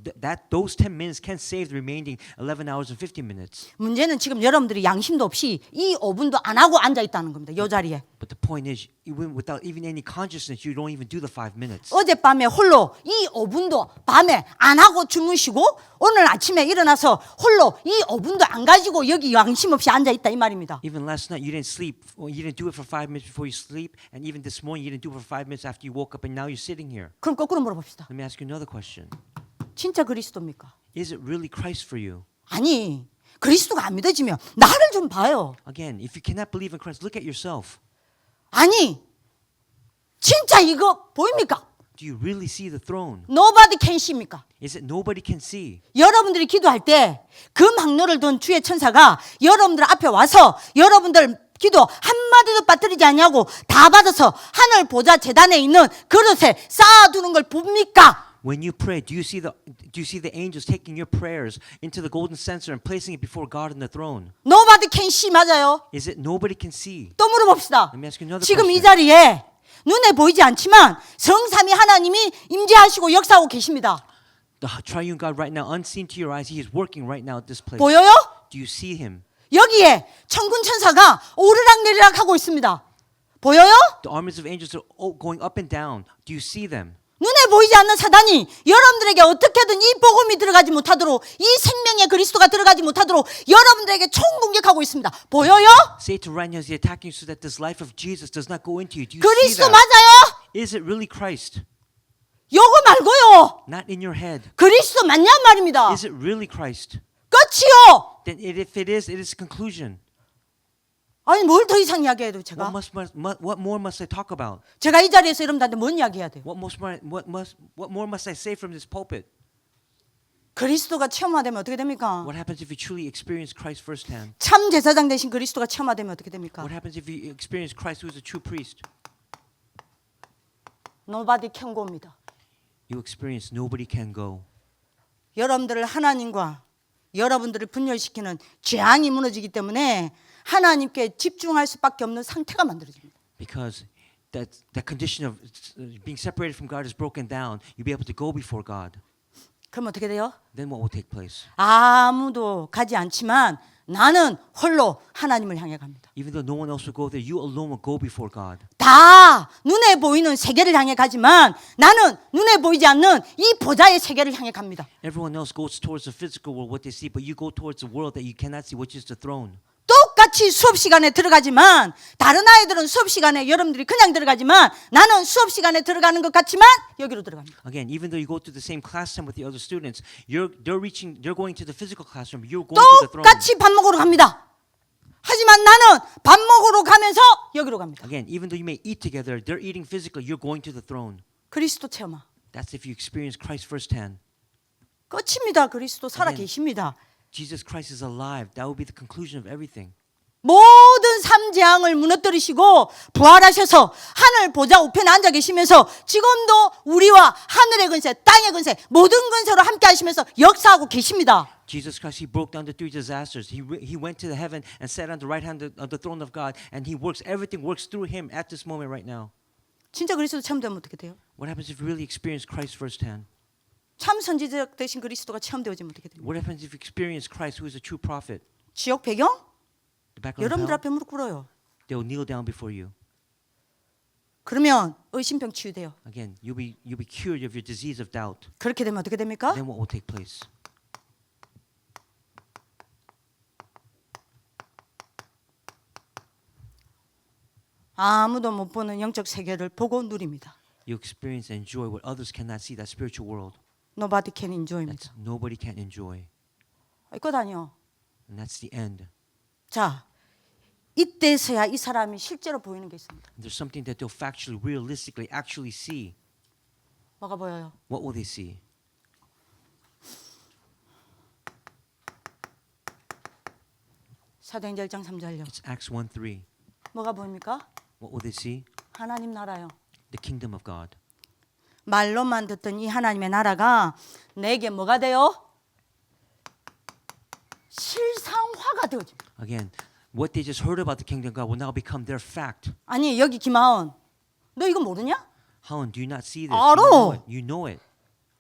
those 10 minutes can save the remaining 11 hours and 50 minutes. 문제는 지금 여러분들이 양심도 없이 이 5분도 안 하고 앉아 있다는 겁니다. 요 자리에. But the point is, even without even any consciousness, you don't even do the 5 minutes. 어젯밤에 홀로 이 5분도 밤에 안 하고 주무시고 오늘 아침에 일어나서 홀로 이 5분도 안 가지고 여기 양심 없이 앉아 있다 이 말입니다. Even last night, you didn't sleep. Or you didn't do it for 5 minutes before you sleep. And even this morning, you didn't do it for 5 minutes after you woke up. And now you're sitting here. 그럼 거꾸로 물어봅시다. Let me ask you another question. 진짜 그리스도입니까? Is it really Christ for you? 아니 그리스도가 안 믿어지면 나를 좀 봐요. Again, if you cannot believe in Christ, look at yourself. 아니 진짜 이거 보입니까? Do you really see the throne? Nobody can see입니까? Is it nobody can see? 여러분들이 기도할 때 그 망노를 둔 주의 천사가 여러분들 앞에 와서 여러분들 기도 한마디도 빠뜨리지 않냐고 다 받아서 하늘 보좌 제단에 있는 그릇에 쌓아두는 걸 봅니까? When you pray, do you see the angels taking your prayers into the golden censer and placing it before God in the throne? Nobody can see 맞아요. Is it nobody can see? 또 물어봅시다. Let me ask you another 지금 이 question. 자리에 눈에 보이지 않지만 성삼위 하나님이 임재하시고 역사하고 계십니다. The triune God right now, unseen to your eyes, He is working right now at this place. 보여요? Do you see Him? 여기에 천군 천사가 오르락내리락 하고 있습니다. 보여요? The armies of angels are going up and down. Do you see them? 눈에 보이지 않는 사단이 여러분들에게 어떻게든 이 복음이 들어가지 못하도록 이 생명의 그리스도가 들어가지 못하도록 여러분들에게 총공격하고 있습니다. 보여요? Satan right now is attacking so that this life of Jesus does not go into you. Do you see 그리스도 that? 맞아요? Is it really Christ? 요거 말고요. Not in your head. 그리스도 맞냐 말입니다. Is it really Christ? 끝이요. Then if it is conclusion. 아니 뭘 더 이상 이야기해도 제가 What more must I talk about? 제가 이 자리에서 여러분들한테 뭔 이야기해야 돼요? What more must I say from this pulpit? 그리스도가 체험화되면 어떻게 됩니까? What happens if you truly experience Christ firsthand? 참 제사장 되신 그리스도가 체험화되면 어떻게 됩니까? What happens if you experience Christ who is a true priest? Nobody can go입니다. You experience nobody can go. 여러분들을 하나님과 여러분들을 분열시키는 재앙이 무너지기 때문에 하나님께 집중할 수밖에 없는 상태가 만들어집니다. Because that condition of being separated from God is broken down. You'll be able to go before God. 그럼 어떻게 돼요? Then what will take place? 아무도 가지 않지만 나는 홀로 하나님을 향해 갑니다. Even though no one else will go there, you alone will go before God. 다 눈에 보이는 세계를 향해 가지만 나는 눈에 보이지 않는 이 보좌의 세계를 향해 갑니다. Everyone else goes towards the physical world, what they see, but you go towards the world that you cannot see, which is the throne. 똑같이 수업 시간에 들어가지만 다른 아이들은 수업 시간에 여러분들이 그냥 들어가지만 나는 수업 시간에 들어가는 것 같지만 여기로 들어갑니다. Again, even though you go through the same class time with the other students, you're going to the physical classroom. You're going to the throne. 똑같이 밥 먹으러 갑니다. 하지만 나는 밥 먹으러 가면서 여기로 갑니다. Again, even though you may eat together, they're eating physically. You're going to the throne. 그리스도 체험하. That's if you experience Christ firsthand. 끝입니다. 그리스도 살아 계십니다. Jesus Christ is alive. That will be the conclusion of everything. 모든 삼재앙을 무너뜨리시고 부활하셔서 하늘 보좌 우편에 앉아 계시면서 지금도 우리와 하늘의 근세, 땅의 근세, 모든 근세로 함께 하시면서 역사하고 계십니다. Jesus Christ, He broke down the three disasters. He went to the heaven and sat on the right hand of the throne of God, and He works. Everything works through Him at this moment right now. 진짜 그리스도 체험되면 어떻게 돼요? What happens if you really experience Christ firsthand? 참 선지자 되신 그리스도가 체험되어지면 어떻게 돼요? What happens if you experience Christ, who is a true prophet? 지옥 배경? The background of 여러분들 hell, 앞에 무릎 꿇어요. they will kneel down before you. 그러면 의심병 치유돼요. Again, you'll be cured of your disease of doubt. 그렇게 되면 어떻게 됩니까? Then what will take place? 아무도 못 보는 영적 세계를 보고 누립니다. You experience and enjoy what others cannot see. That spiritual world. Nobody can enjoy입니다. That's nobody can enjoy. 있거든요. And that's the end. 자, 이때서야 이 사람이 실제로 보이는 게 있습니다. And there's something that they'll factually, realistically, actually see. 뭐가 보여요? What will they see? 사도행전 1장 3절요. It's Acts 1:3. 뭐가 보입니까? What will they see? 하나님 나라요. The kingdom of God. 말로만 듣던 이 하나님의 나라가 내게 뭐가 돼요? 실상화가 되어집니다. Again, what they just heard about the kingdom of God will now become their fact. 아니 여기 김하은, 너 이거 모르냐? Haon, do you not see this? 알아. You know it.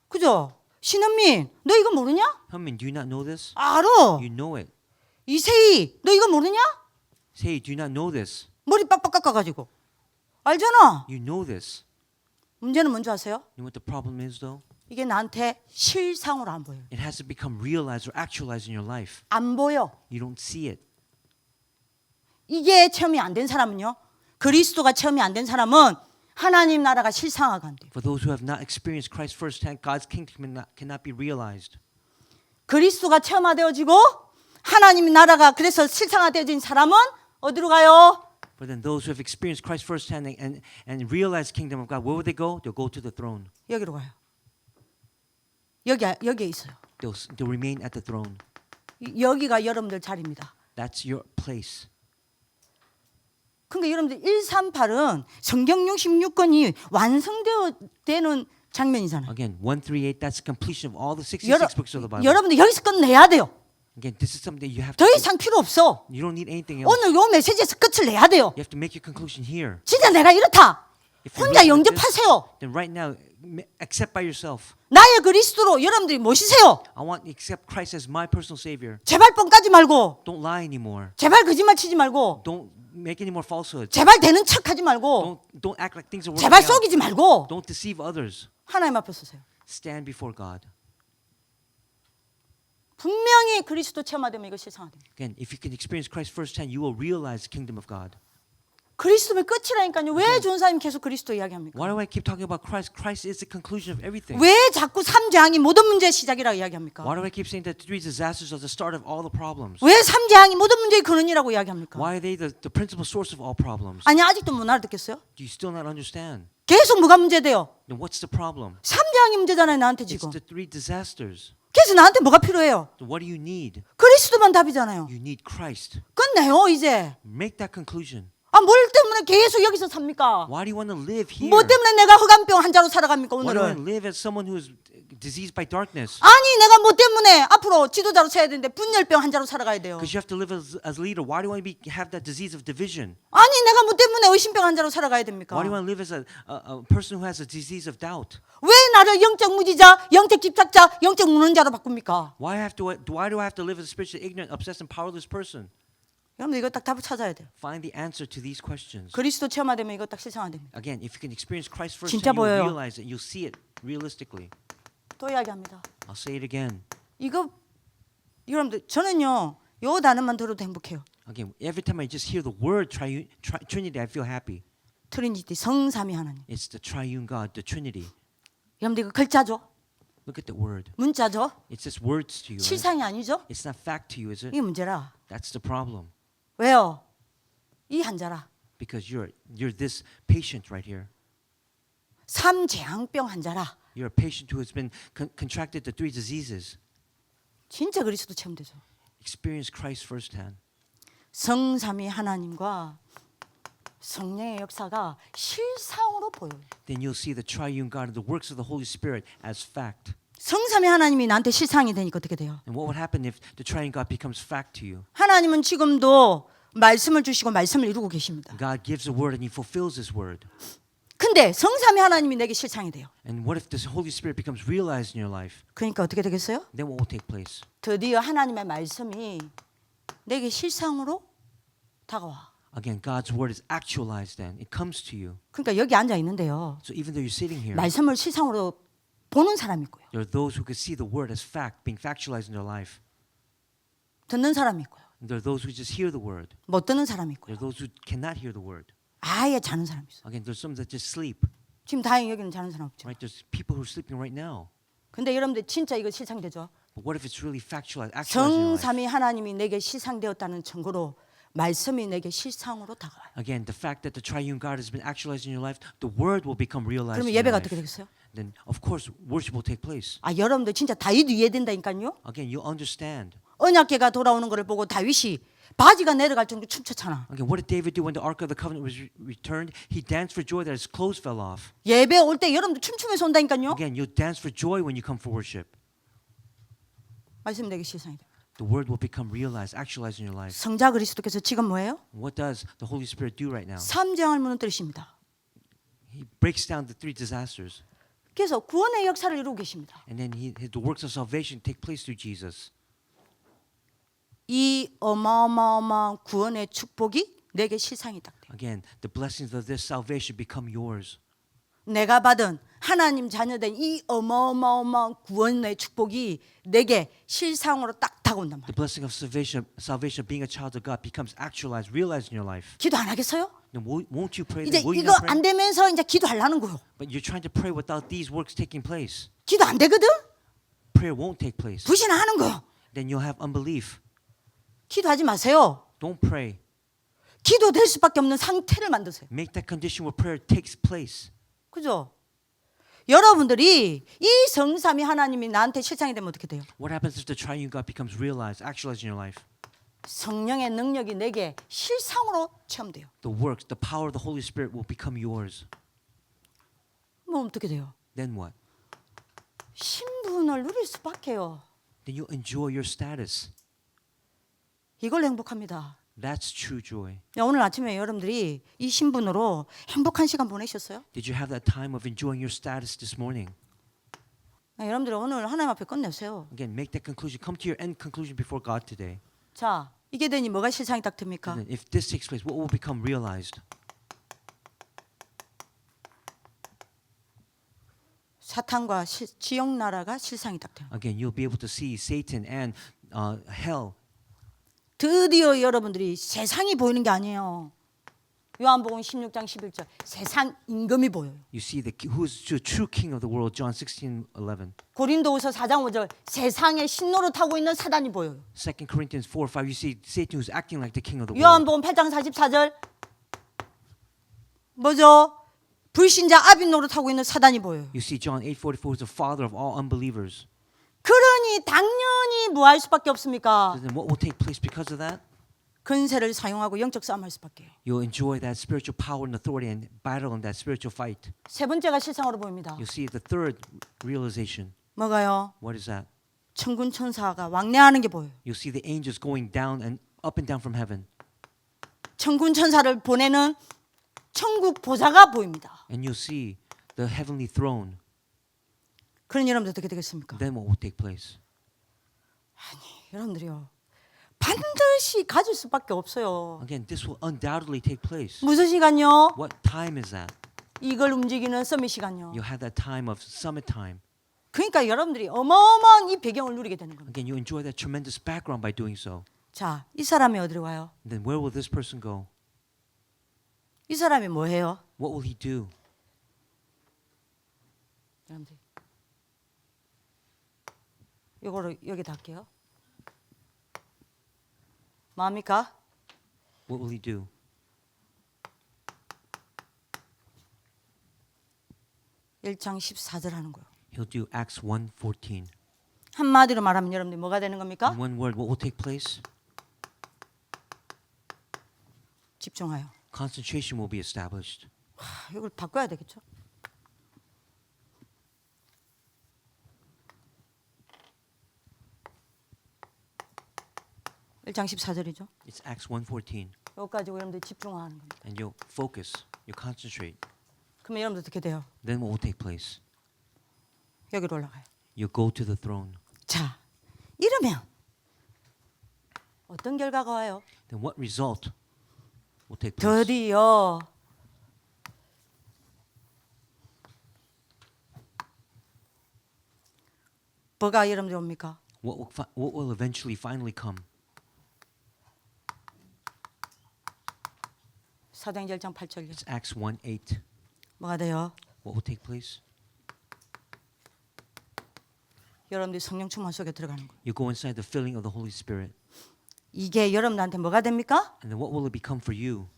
그죠? 신은민, 너 이거 모르냐? Hyunmin, do you not know this? 알아. You know it. 이세희, 너 이거 모르냐? Say, do you not know this? 머리 빡빡 깎아가지고 알잖아. You know this. 문제는 뭔지 아세요? You know what the problem is, though? 이게 나한테 실상으로 안 보여요. It has to become realized or actualized in your life. 안 보여. You don't see it. 이게 체험이 안 된 사람은요. 그리스도가 체험이 안 된 사람은 하나님 나라가 실상화가 안 돼요. For those who have not experienced Christ firsthand, God's kingdom cannot be realized. 그리스도가 체험화되어지고 하나님 나라가 그래서 실상화되어진 사람은 어디로 가요? But then those who have experienced Christ firsthand and realized the kingdom of God, where will they go? They'll go to the throne. 여기로 가요. 여기에 있어요. They'll remain at the throne. 여기가 여러분들 자리입니다. That's your place. 그러니까 여러분들 138은 성경 66권이 완성되는 장면이잖아요. Again, 138, that's the completion of all the 66 books of the Bible. 여러분들 여기서 끝내야 돼요. Again, this is something that you have 더 to 이상 필요 없어. You don't need anything else. 오늘 요 메시지에서 끝을 내야 돼요. You have to make your conclusion here. 진짜 내가 이렇다. If you 혼자 really like this, 영접하세요. then right now, accept by yourself. 나의 그리스도로 여러분들이 모시세요. I want to accept Christ as my personal Savior. 제발 뻥 까지 말고, Don't lie anymore. 제발 거짓말 치지 말고, Don't make any more falsehoods. 제발 되는 척하지 말고, Don't act like things are working 제발 out. 속이지 말고 Don't deceive others. 하나님 앞에 서세요. Stand before God. 분명히 그리스도 체험하되면 이거 실상화됩니다. Again, if you can experience Christ firsthand, you will realize the kingdom of God. 그리스도면 끝이라니까요. 왜 전사님 계속 그리스도 이야기합니까? Why do I keep talking about Christ? Christ is the conclusion of everything. 왜 자꾸 삼재앙이 모든 문제의 시작이라고 이야기합니까? Why do I keep saying that three disasters are the start of all the problems? 왜 삼재앙이 모든 문제의 근원이라고 이야기합니까? Why are they the principal source of all problems? 아니 아직도 못 알아듣겠어요? Do you still not understand? 계속 뭐가 문제돼요? Then what's the problem? 삼재앙이 문제잖아요 나한테 It's 지금. the three disasters. 그래서 나한테 뭐가 필요해요? Then what do you need? 그리스도만 답이잖아요. You need Christ. 끝내요 이제. Make that conclusion. 아, 뭘 때문에 계속 여기서 삽니까? Why do you want to live here? 뭐 때문에 내가 흑암병 환자로 살아갑니까 Why do you want to 오늘은? live as someone who is diseased by darkness? 아니 내가 뭐 때문에 앞으로 지도자로 서야 되는데 분열병 환자로 살아가야 돼요. Because you have to live as a leader. Why do you want to have that disease of division? 아니 내가 뭐 때문에 의심병 환자로 살아가야 됩니까? Why do you want to live as a person who has a disease of doubt? 왜 나를 영적 무지자, 영적 집착자, 영적 무능자로 바꿉니까? Why do I have to live as a spiritually ignorant, obsessed, and powerless person? 여러분들 이거 딱 답을 찾아야 돼요. Find the answer to these questions. 그리스도 체험하되면 이거 딱 실상화됩니다. Again, if you can experience Christ first, 진짜 you will 보여요. realize it. You'll see it realistically. 또 이야기합니다. I'll say it again. 이거 여러분들 저는요 요 단어만 들어도 행복해요. Again, every time I just hear the word Trinity, I feel happy. 트리니티 성삼위 하나님. It's the triune God, the Trinity. 여러분들 이거 글자죠? Look at the word. 문자죠? It's just words to you. Right? 실상이 아니죠? It's not fact to you, is it? 이게 문제라. That's the problem. 왜요? 이 환자라. Because you're this patient right here. 삼재앙병 환자라. You're a patient who has been contracted the 3 diseases. 진짜 그리스도 체험되죠. Experience Christ firsthand. 성삼위 하나님과 성령의 역사가 실상으로 보여요. Then you'll see the triune God and the works of the Holy Spirit as fact. 성삼위 하나님이 나한테 실상이 되니까 어떻게 돼요? And what would happen if the triune God becomes fact to you? 하나님은 지금도 말씀을 주시고 말씀을 이루고 계십니다. God gives a word and He fulfills His word. 근데 성삼위 하나님이 내게 실상이 돼요. And what if the Holy Spirit becomes realized in your life? 그러니까 어떻게 되겠어요? Then what will take place? 드디어 하나님의 말씀이 내게 실상으로 다가와. Again, God's word is actualized then. It comes to you. 그러니까 여기 앉아 있는데요. So even though you're sitting here, 말씀을 실상으로 보는 사람이 있고요. there are those who can see the word as fact, being factualized in their life. 듣는 사람이 있고요. And there are those who just hear the word. 못 듣는 사람이 There 있고요. are those who cannot hear the word. 아예 자는 사람이 있어요. Again, there's some that just sleep. 지금 다행히 여기는 자는 사람 없죠. Right? There's people who are sleeping right now. 근데 여러분들 진짜 이거 실상되죠? But what if it's really factualized, actualized in your life? 성삼위 하나님이 내게 실상되었다는 증거로 말씀이 내게 실상으로 다가와요. Again, the fact that the triune God has been actualized in your life, the word will become realized 그러면 in your 예배가 life. 어떻게 되겠어요? Then, of course, worship will take place. 아, 여러분들 진짜 다윗 이해된다니까요. Again, you'll understand. 언약궤가 돌아오는 것을 보고 다윗이 바지가 내려갈 정도로 춤췄잖아. Again, what did David do when the Ark of the Covenant was returned? He danced for joy that his clothes fell off. 예배 올 때 여러분들 춤추면서 온다니까요. Again, you'll dance for joy when you come for worship. 말씀 내게 실상이 돼. The word will become realized, actualized in your life. 성자 그리스도께서 지금 뭐예요? What does the Holy Spirit do right now? 삼재앙을 무너뜨리십니다. He breaks down the 3 disasters. 그래서 구원의 역사를 이루고 계십니다. And then the works of salvation take place through Jesus. 이 어마어마한 구원의 축복이 내게 실상이 딱 돼. Again, the blessings of this salvation become yours. 내가 받은 하나님 자녀된 이 어마어마한 구원의 축복이 내게 실상으로 딱 다가온단 The 말이에요. blessing of salvation, being a child of God, becomes actualized, realized in your life. 기도 안 하겠어요? Then won't you pray? 이제 Then will you 이거 not pray? 안 되면서 이제 기도하려는 거요. But you're trying to pray without these works taking place. 기도 안 되거든? Prayer won't take place. 불신하는 거요. Then you'll have unbelief. 기도하지 마세요. Don't pray. 기도될 수밖에 없는 상태를 만드세요. Make that condition where prayer takes place. 그죠? 여러분들이 이 성삼위 하나님이 나한테 실상이 되면 어떻게 돼요? What happens if the triune God becomes realized, actualized in your life? 성령의 능력이 내게 실상으로 체험돼요. The works, the power of the Holy Spirit will become yours. 뭐 어떻게 돼요? Then what? 신분을 누릴 수밖에요. Then you'll enjoy your status. 이걸 행복합니다. That's true joy. 오늘 아침에 여러분들이 이 신분으로 행복한 시간 보내셨어요? Did you have that time of enjoying your status this morning? 여러분들 오늘 하나님 앞에 끝내세요. Again, make that conclusion. Come to your end conclusion before God today. 자, 이게 되니 뭐가 실상이 딱 됩니까? And then if this takes place, what will become realized? 사탄과 지옥 나라가 실상이 딱 돼요. Again, you'll be able to see Satan and hell. 드디어 여러분들이 세상이 보이는 게 아니에요. 요한복음 16장 11절 세상 임금이 보여요. You see who is the true king of the world, John 16:11. 고린도후서 4장 5절 세상의 신노를 타고 있는 사단이 보여요. 2 Corinthians 4:5. You see Satan who's acting like the king of the world. 요한복음 8장 44절 뭐죠? 불신자 아비 노릇하고 있는 사단이 보여요. You see John 8:44 is the father of all unbelievers. 그러니 당연히 뭐 할 수밖에 없습니까? So then what will take place because of that? 근세를 사용하고 영적 싸움할 수밖에. You'll enjoy that spiritual power and authority and battle in that spiritual fight. 세 번째가 실상으로 보입니다. You'll see the third realization. 뭐가요? What is that? 천군 천사가 왕래하는 게 보여요. You'll see the angels going down and up and down from heaven. 천군 천사를 보내는 천국 보좌가 보입니다. And you'll see the heavenly throne. 그런 여러분들 어떻게 되겠습니까? Then what will take place? 여러분들이요. 반드시 가질 수밖에 없어요. Again, this will undoubtedly take place. 무슨 시간요? What time is that? 이걸 움직이는 서밋 시간요. You'll have that time of summit time. 그러니까 여러분들이 어마어마한 이 배경을 누리게 되는 겁니다. Again, you enjoy that tremendous background by doing so. 자, 이 사람이 어디로 가요? Then where will this person go? 이 사람이 뭐 해요? What will he do? 여러분들. 이거를 여기다 할게요. 뭐합니까? What will he do? 일장 14절 하는 거예요. He'll do Acts 1:14. 한마디로 말하면 여러분들 뭐가 되는 겁니까? In one word, what will take place? 집중하여. Concentration will be established. 이걸 바꿔야 되겠죠? 일장 14절이죠. It's Acts 1:14. 이거 가지고 여러분들 집중하는 겁니다. And you'll focus, you'll concentrate. 그러면 여러분들 어떻게 돼요? Then what will take place? 여기로 올라가요. You'll go to the throne. 자, 이러면 어떤 결과가 와요? Then what result will take place? 드디어 뭐가 여러분들 옵니까? What will eventually finally come? 사도행전 1장 8절요. It's Acts 1:8. 뭐가 돼요? What will take place? 여러분들이 성령 충만 속에 들어가는 거예요. You go inside the filling of the Holy Spirit. 이게 여러분들한테 뭐가 됩니까? And then what will it become for you?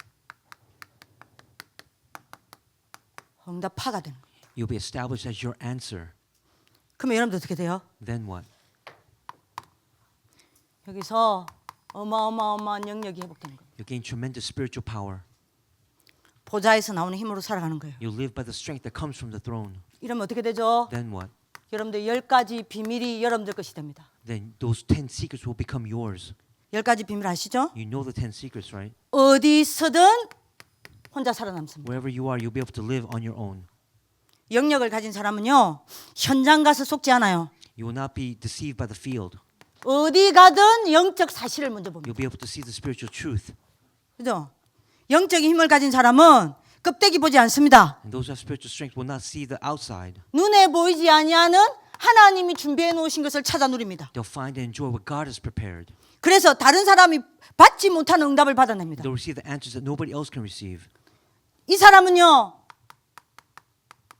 응답파가 되는 거예요. You'll be established as your answer. 그러면 여러분들 어떻게 돼요? Then what? 여기서 어마어마한 영역이 회복되는 거예요. You'll gain tremendous spiritual power. 보좌에서 나오는 힘으로 살아가는 거예요. You'll live by the strength that comes from the throne. 이러면 어떻게 되죠? Then what? 여러분들 10가지 비밀이 여러분들 것이 됩니다. Then those 10 secrets will become yours. 10가지 비밀 아시죠? You know the 10 secrets, right? 어디서든 혼자 살아남습니다. Wherever you are, you'll be able to live on your own. 영역을 가진 사람은요, 현장 가서 속지 않아요. You will not be deceived by the field. 어디 가든 영적 사실을 먼저 봅니다. You'll be able to see the spiritual truth. 그죠? 영적인 힘을 가진 사람은 껍데기 보지 않습니다. And those who have spiritual strength will not see the outside. 눈에 보이지 아니하는 하나님이 준비해 놓으신 것을 찾아 누립니다. They'll find and enjoy what God has prepared. 그래서 다른 사람이 받지 못하는 응답을 받아냅니다. They'll receive the answers that nobody else can receive. 이 사람은요,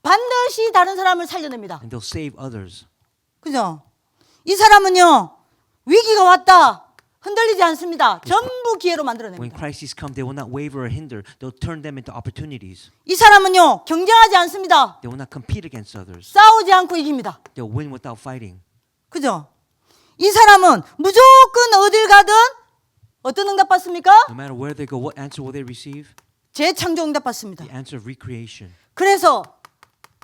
반드시 다른 사람을 살려냅니다. And they'll save others. 그죠? 이 사람은요, 위기가 왔다. 흔들리지 않습니다. 전부 기회로 When 만들어냅니다. crises come, they will not waver or hinder. They'll turn them into opportunities. 이 사람은요, 경쟁하지 않습니다. They will not compete against others. 싸우지 않고 이깁니다. They'll win without fighting. 그죠? 이 사람은 무조건 어딜 가든 어떤 응답 받습니까? No matter where they go, what answer will they receive? 재창조 응답 받습니다. The answer of recreation. 그래서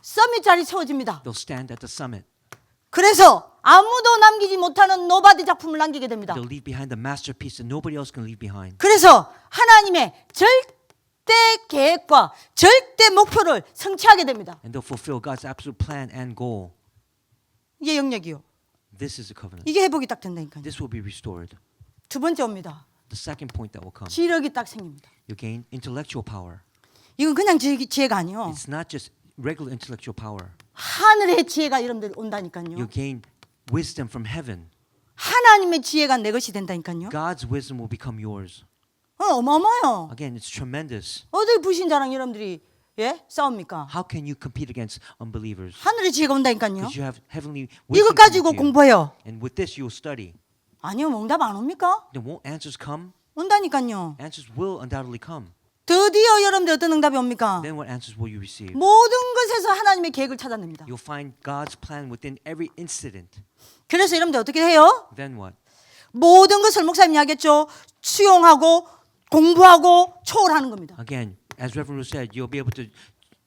서밋 자리 채워집니다. They'll stand at the summit. 그래서 아무도 남기지 못하는 노바디 작품을 남기게 됩니다. They'll leave behind the masterpiece that nobody else can leave behind. 그래서 하나님의 절대 계획과 절대 목표를 성취하게 됩니다. And they'll fulfill God's absolute plan and goal. 이게 영역이요. This is the covenant. 이게 회복이 딱 된다니까요. This will be restored. 두 번째 옵니다. The second point that will come. 지력이 딱 생깁니다. You gain intellectual power. 이건 그냥 지혜가 아니요. It's not just regular intellectual power. 하늘의 지혜가 여러분들 온다니까요. You gain wisdom from heaven. 하나님의 지혜가 내 것이 된다니까요. God's wisdom will become yours. 어마어마해요. Again, it's tremendous. 어디 불신자랑 여러분들이 싸웁니까? How can you compete against unbelievers? 하늘의 지혜가 온다니까요. Because you have heavenly 이거 wisdom. 가지고 coming to you. 공부해요. And with this, you will study. 아니요, 응답 안 옵니까? Then won't answers come? 온다니까요. Answers will undoubtedly come. 드디어 여러분들 어떤 응답이 옵니까? Then what answers will you receive? 모든 것에서 하나님의 계획을 찾아냅니다. You'll find God's plan within every incident. 그래서 여러분들 어떻게 해요? Then what? 모든 것을 목사님이 하겠죠. 수용하고 공부하고 초월하는 겁니다. Again, as Reverend Wu said, you'll be able to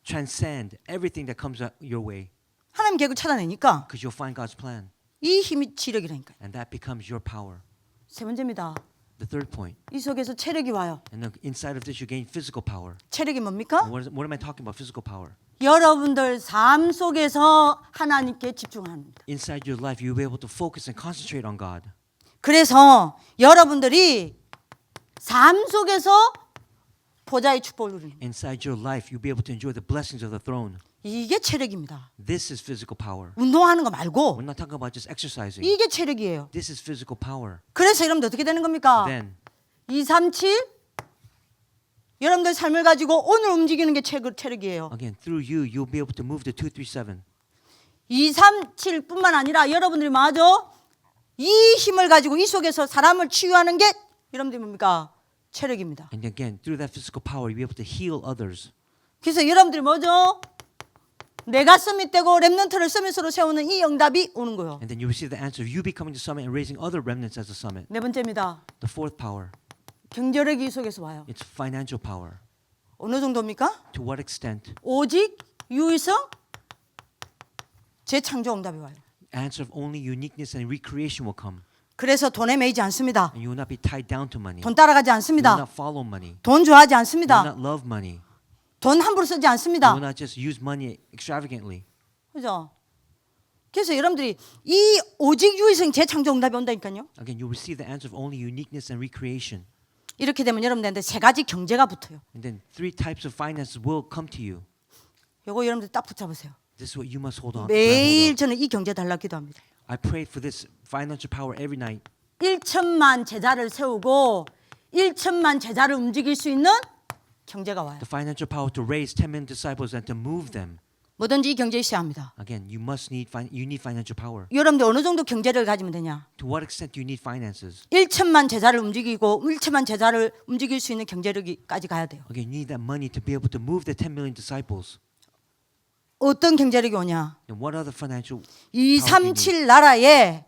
transcend everything that comes your way 하나님 계획을 찾아내니까 because you'll find God's plan. 이 힘이 지력이라니까요. And that becomes your power. 세 번째입니다. The third point. 이 속에서 체력이 와요. And inside of this, you gain physical power. 체력이 뭡니까? And what am I talking about, physical power? 여러분들 삶 속에서 하나님께 집중합니다. Inside your life, you'll be able to focus and concentrate on God. 그래서 여러분들이 삶 속에서 보좌의 축복을 누립니다. Inside your life, you'll be able to enjoy the blessings of the throne. 이게 체력입니다. This is physical power. 운동하는 거 말고 We're not talking about just exercising. 이게 체력이에요. This is physical power. 그래서 여러분들 어떻게 되는 겁니까? Then 2, 3, 7 여러분들 삶을 가지고 오늘 움직이는 게 체력이에요. again, through you, you'll be able to move the 2, 3, 7. 2, 3, 7뿐만 아니라 여러분들이 마저 이 힘을 가지고 이 속에서 사람을 치유하는 게 여러분들이 뭡니까? 체력입니다. And again, through that physical power, you'll be able to heal others. 그래서 여러분들이 뭐죠? 내가 서밋 되고 렘넌트를 서밋으로 세우는 이 응답이 오는 거예요. And then you receive the answer of you becoming the summit and raising other remnants as a summit. 네 번째입니다. The fourth power, 경제력이 이 속에서 와요. it's financial power. 어느 정도입니까? To what extent? 오직 유의성 재창조 응답이 와요. Answer of only uniqueness and recreation will come. 그래서 돈에 매이지 않습니다. And you will not be tied down to money. 돈 따라가지 You will 않습니다. not follow money. 돈 좋아하지 You will 않습니다. not love money. 돈 함부로 쓰지 You 않습니다. will not just use money extravagantly. 그죠? 그래서 여러분들이 이 오직 유의성 재창조 응답이 온다니까요. Again, you receive the answer of only uniqueness and recreation. 이렇게 되면 여러분들한테 세 가지 경제가 붙어요. And then 3 types of finances will come to you. 요거 여러분들 딱 붙잡으세요. This is what you must hold on. 매일 hold 저는 이 경제 달라 기도합니다. on. I prayed for this financial power every night. 1천만 제자를 세우고 1천만 제자를 움직일 수 있는 경제가 와요. The financial power to raise 10 million disciples and to move them. 뭐든지 이 경제에 있어야 합니다. Again, you need financial power. 여러분들 어느 정도 경제를 가지면 되냐? To what extent do you need finances? 1천만 제자를 움직이고 1천만 제자를 움직일 수 있는 경제력까지 가야 돼요. Again, you need that money to be able to move the 10 million disciples. 어떤 경제력이 오냐? And what other financial 2, power do 3, you need? 7 나라에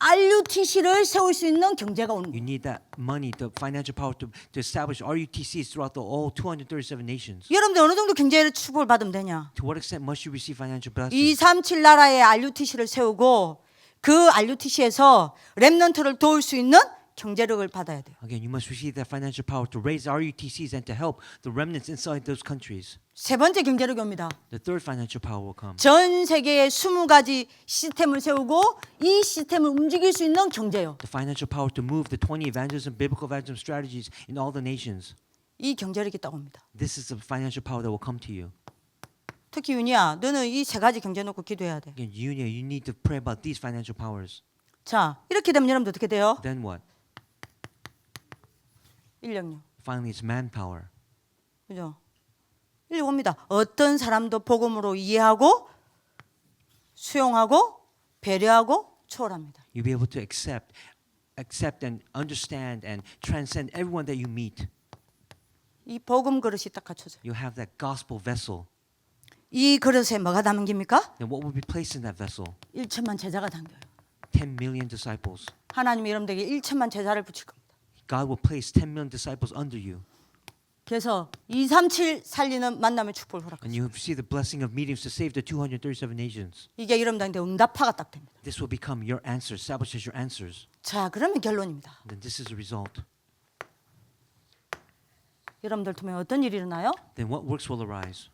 RUTC를 세울 수 있는 경제가 오는 You 거예요. need that money, the financial power to establish RUTCs throughout the all 237 nations. 여러분들 어느 정도 경제를 축복을 받으면 되냐? To what extent must you receive financial 2, blessings? 3, 7 나라에 RUTC를 세우고 그 RUTC에서 렘넌트를 도울 수 있는 경제력을 받아야 돼요. Again, you must receive that financial power to raise RUTCs and to help the remnants inside those countries. 세 번째 경제력이 옵니다. The third financial power will come. 전 세계에 20가지 시스템을 세우고 이 시스템을 움직일 수 있는 경제요. The financial power to move the 20 evangelism, biblical evangelism strategies in all the nations. 이 경제력이 딱 옵니다. This is the financial power that will come to you. 특히 윤희야, 너는 이 세 가지 경제 놓고 기도해야 돼. Again, you need to pray about these financial powers. 자, 이렇게 되면 여러분들 어떻게 돼요? Then what? 인력요. Finally, it's manpower. 그죠? 일리 옵니다. 어떤 사람도 복음으로 이해하고 수용하고 배려하고 초월합니다. You'll be able to accept and understand and transcend everyone that you meet. 이 복음 그릇이 딱 갖춰져요. You'll have that gospel vessel. 이 그릇에 뭐가 담깁니까? Then what will be placed in that vessel? 1천만 제자가 담겨요. 10 million disciples. 하나님이 여러분들에게 1천만 제자를 붙일 겁니다. God will place 10 million disciples under you. 그래서 2, 3, 7 살리는 만남의 축복을 And 허락합니다. you will see the blessing of meetings to save the 237 nations. 이게 여러분들한테 응답파가 딱 됩니다. This will become your answer, establish as your answers. 자, 그러면 결론입니다. Then this is the result. 여러분들 통해 어떤 일이 일어나요? Then what works will arise?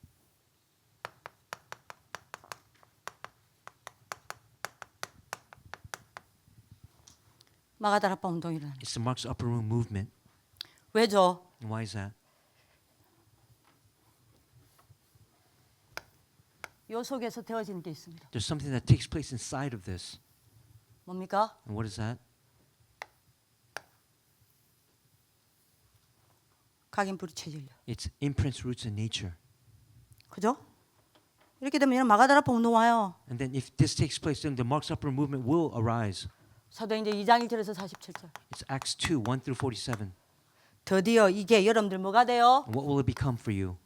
마가다락방 운동이 일어납니다. It's the Mark's Upper Room movement. 왜죠? And why is that? 요 속에서 되어지는 게 있습니다. There's something that takes place inside of this. 뭡니까? And what is that? 각인 뿌리 체질력. It's imprints, roots, and nature. 그죠? 이렇게 되면 이런 마가다락방 운동 와요. And then if this takes place, then the Mark's Upper Room movement will arise. 사도행전 2장 1절에서 47절. It's Acts 2, 1 through 47. 드디어 이게 여러분들 뭐가 돼요? And what will it become for you?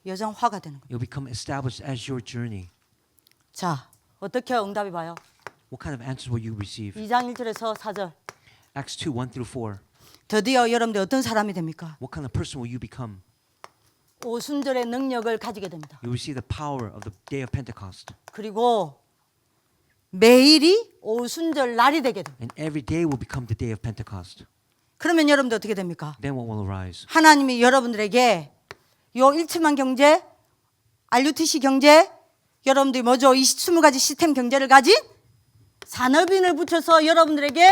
여정화가 되는 거예요. It'll become established as your journey. 자, 어떻게 응답이 봐요? What kind of answers will you receive? 2장 1절에서 4절. Acts 2, 1 through 4. 드디어 여러분들 어떤 사람이 됩니까? What kind of person will you become? 오순절의 능력을 가지게 됩니다. You receive the power of the day of Pentecost. 그리고 매일이 오순절 날이 되게 됩니다. And every day will become the day of Pentecost. 그러면 여러분들 어떻게 됩니까? Then what will arise? 하나님이 여러분들에게 요 1천만 경제, RUTC 경제, 여러분들이 뭐죠? 이 20가지 시스템 경제를 가진 산업인을 붙여서 여러분들에게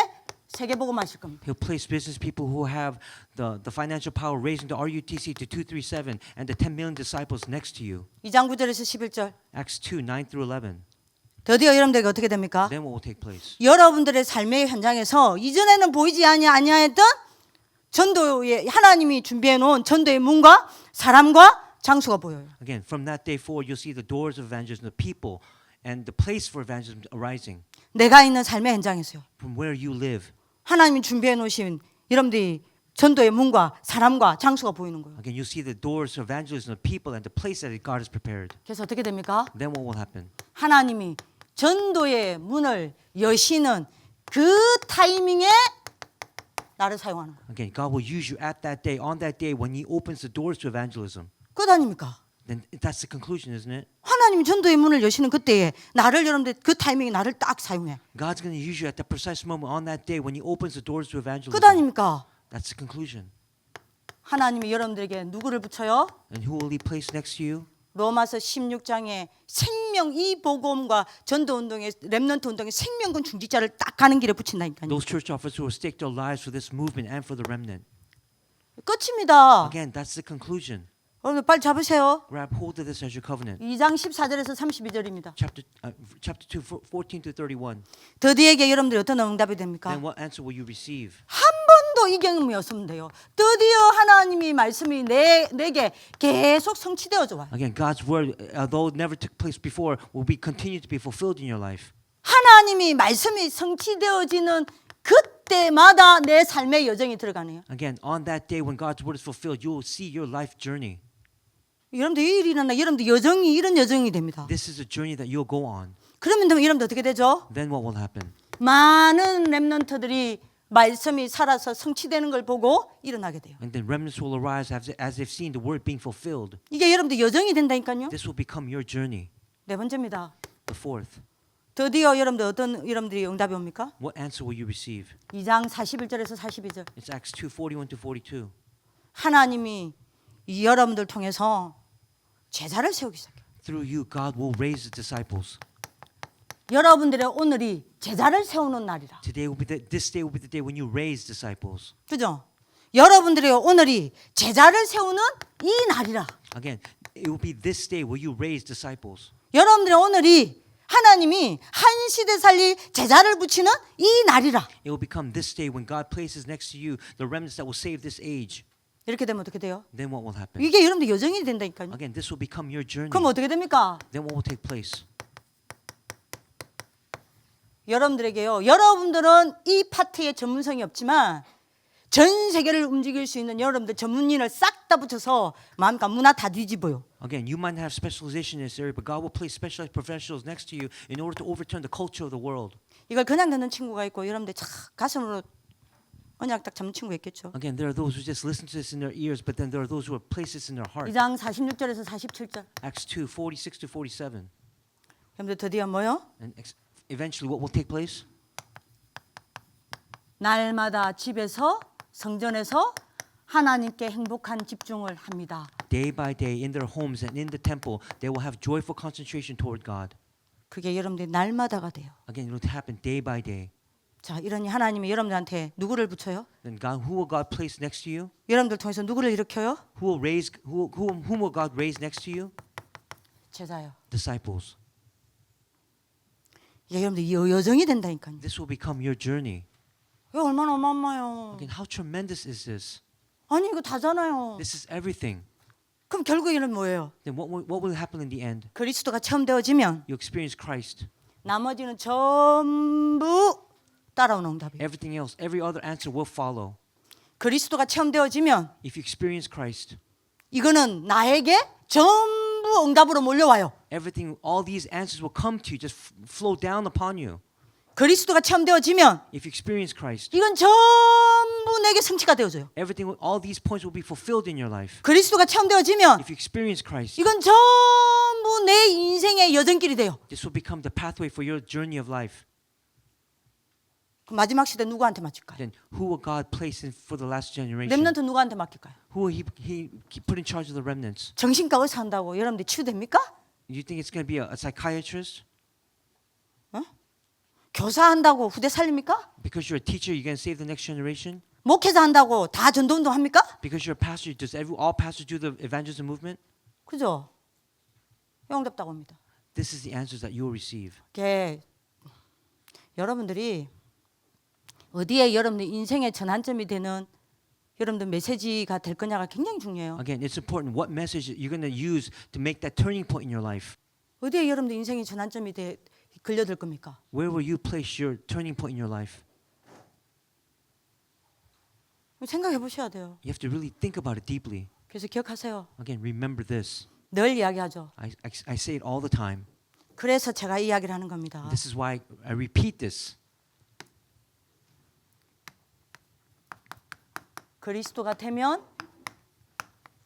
세계복음 하실 겁니다. He'll place business people who have the financial power, raising the RUTC to 237 and the 10 million disciples next to you. 2장 9절에서 11절. Acts 2, 9 through 11. 드디어 여러분들에게 어떻게 됩니까? Then what will take place? 여러분들의 삶의 현장에서 이전에는 보이지 아니하였던 전도의 하나님이 준비해 놓은 전도의 문과 사람과 장소가 보여요. Again, from that day forward, you'll see the doors of evangelism, the people, and the place for evangelism arising 내가 있는 삶의 현장에서요. from where you live. 하나님이 준비해 놓으신 여러분들이 전도의 문과 사람과 장소가 보이는 거예요. Again, you'll see the doors of evangelism, the people, and the place that God has prepared. 그래서 어떻게 됩니까? Then what will happen? 하나님이 전도의 문을 여시는 그 타이밍에 나를 사용하는 거예요. Again, God will use you at that day, on that day, when He opens the doors to evangelism. 그거 아닙니까? Then that's the conclusion, isn't it? 하나님이 전도의 문을 여시는 그때에 나를 여러분들 그 타이밍에 나를 딱 사용해. God's going to use you at that precise moment on that day when He opens the doors to evangelism. 그거 아닙니까? That's the conclusion. 하나님이 여러분들에게 누구를 붙여요? And who will He place next to you? 로마서 16장에 생명 이 복음과 전도 운동의 렘넌트 운동의 생명군 중직자를 딱 가는 길에 붙인다니까요. Those church officers who will stake their lives for this movement and for the remnant. 끝입니다. Again, that's the conclusion. 여러분 빨리 잡으세요. Grab hold of this as your covenant. 2장 14절에서 32절입니다. Chapter 2, 14 to 31. 드디어에게 여러분들이 어떤 응답이 됩니까? Then what answer will you receive? 한 번도 이 경험이 없으면 돼요. 드디어 하나님이 말씀이 내게 계속 성취되어져 와요. Again, God's word, although it never took place before, will be continue to be fulfilled in your life. 하나님이 말씀이 성취되어지는 그때마다 내 삶의 여정이 들어가네요. Again, on that day when God's word is fulfilled, you will see your life journey. 여러분들 이 일이 일어나 여러분들 여정이 이런 여정이 됩니다. This is a journey that you'll go on. 그러면 여러분들 어떻게 되죠? Then what will happen? 많은 렘넌트들이 말씀이 살아서 성취되는 걸 보고 일어나게 돼요. And then remnants will arise as they've seen the word being fulfilled. 이게 여러분들 여정이 된다니까요. This will become your journey. 네 번째입니다. The fourth. 드디어 여러분들 어떤 여러분들이 응답이 옵니까? What answer will you receive? 2장 41절에서 42절. It's Acts 2, 41 to 42. 하나님이 이 여러분들 통해서 제자를 세우기 시작해요. Through you, God will raise the disciples. 여러분들의 오늘이 제자를 세우는 날이라. This day will be the day when you raise disciples. 그죠? 여러분들의 오늘이 제자를 세우는 이 날이라. Again, it will be this day where you raise disciples. 여러분들의 오늘이 하나님이 한 시대 살릴 제자를 붙이는 이 날이라. It will become this day when God places next to you the remnants that will save this age. 이렇게 되면 어떻게 돼요? Then what will happen? 이게 여러분들 여정이 된다니까요. Again, this will become your journey. 그럼 어떻게 됩니까? Then what will take place? 여러분들에게요. 여러분들은 이 파트에 전문성이 없지만 전 세계를 움직일 수 있는 여러분들 전문인을 싹 다 붙여서 마음과 문화 다 뒤집어요. Again, you might have specialization in this area, but God will place specialized professionals next to you in order to overturn the culture of the world. 이걸 그냥 듣는 친구가 있고 여러분들 참 가슴으로 언약 딱 잡는 친구가 있겠죠. Again, there are those who just listen to this in their ears, but then there are those who have placed this in their heart. 2장 46절에서 47절. Acts 2, 46 to 47. 여러분들 드디어 뭐요? And eventually what will take place? 날마다 집에서 성전에서 하나님께 행복한 집중을 합니다. Day by day in their homes and in the temple, they will have joyful concentration toward God. 그게 여러분들이 날마다가 돼요. Again, it will happen day by day. 자, 이러니 하나님이 여러분들한테 누구를 붙여요? Then God, who will God place next to you? 여러분들 통해서 누구를 일으켜요? Whom will God raise next to you? 제자요. Disciples. 이게 여러분들 이 여정이 된다니까요. This will become your journey. 이거 얼마나 어마어마해요. Again, how tremendous is this? 아니 이거 다잖아요. This is everything. 그럼 결국에는 뭐예요? Then what will happen in the end? 그리스도가 처음 되어지면 You experience Christ. 나머지는 전부 따라오는 응답이에요. Everything else, every other answer will follow. 그리스도가 처음 되어지면 If you experience Christ, 이거는 나에게 전부 응답으로 몰려와요. everything, all these answers will come to you, just flow down upon you. 그리스도가 처음 되어지면 If you experience Christ, 이건 전부 내게 성취가 되어져요. everything, all these points will be fulfilled in your life. 그리스도가 처음 되어지면 If you experience Christ, 이건 전부 내 인생의 여정길이 돼요. this will become the pathway for your journey of life. 그럼 마지막 시대 누구한테 맡길까요? Then who will God place in for the last generation? 렘넌트 누구한테 맡길까요? Who will he put in charge of the remnants? 정신과 의사 한다고 여러분들 치유됩니까? You think it's going to be a psychiatrist? 교사 한다고 후대 살립니까? Because you're a teacher, you're going to save the next generation? 목회자 한다고 다 전도운동 합니까? Because you're a pastor, does all pastors do the evangelism movement? 그죠? 영답다고 합니다. This is the answers that you will receive. 이게 여러분들이 어디에 여러분들 인생의 전환점이 되는 여러분들 메시지가 될 거냐가 굉장히 중요해요. Again, it's important what message you're going to use to make that turning point in your life. 어디에 여러분들 인생의 전환점이 걸려들 겁니까? Where will you place your turning point in your life? 생각해 보셔야 돼요. You have to really think about it deeply. 그래서 기억하세요. Again, remember this. 늘 이야기하죠. I say it all the time. 그래서 제가 이야기를 하는 겁니다. This is why I repeat this. 그리스도가 되면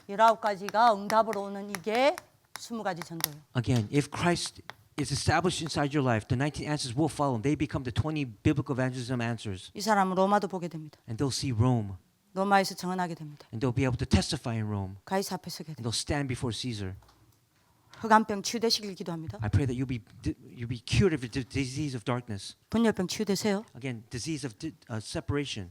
19가지가 응답으로 오는 이게 20가지 전도예요. Again, if Christ is established inside your life, the 19 answers will follow. They become the 20 biblical evangelism answers. 이 사람은 로마도 보게 됩니다. And they'll see Rome. 로마에서 증언하게 됩니다. And they'll be able to testify in Rome. 가이사 앞에 서게 And 됩니다. they'll stand before Caesar. 흑암병 치유되시길 기도합니다. I pray that you'll be cured of the disease of darkness. 분열병 치유되세요. Again, disease of separation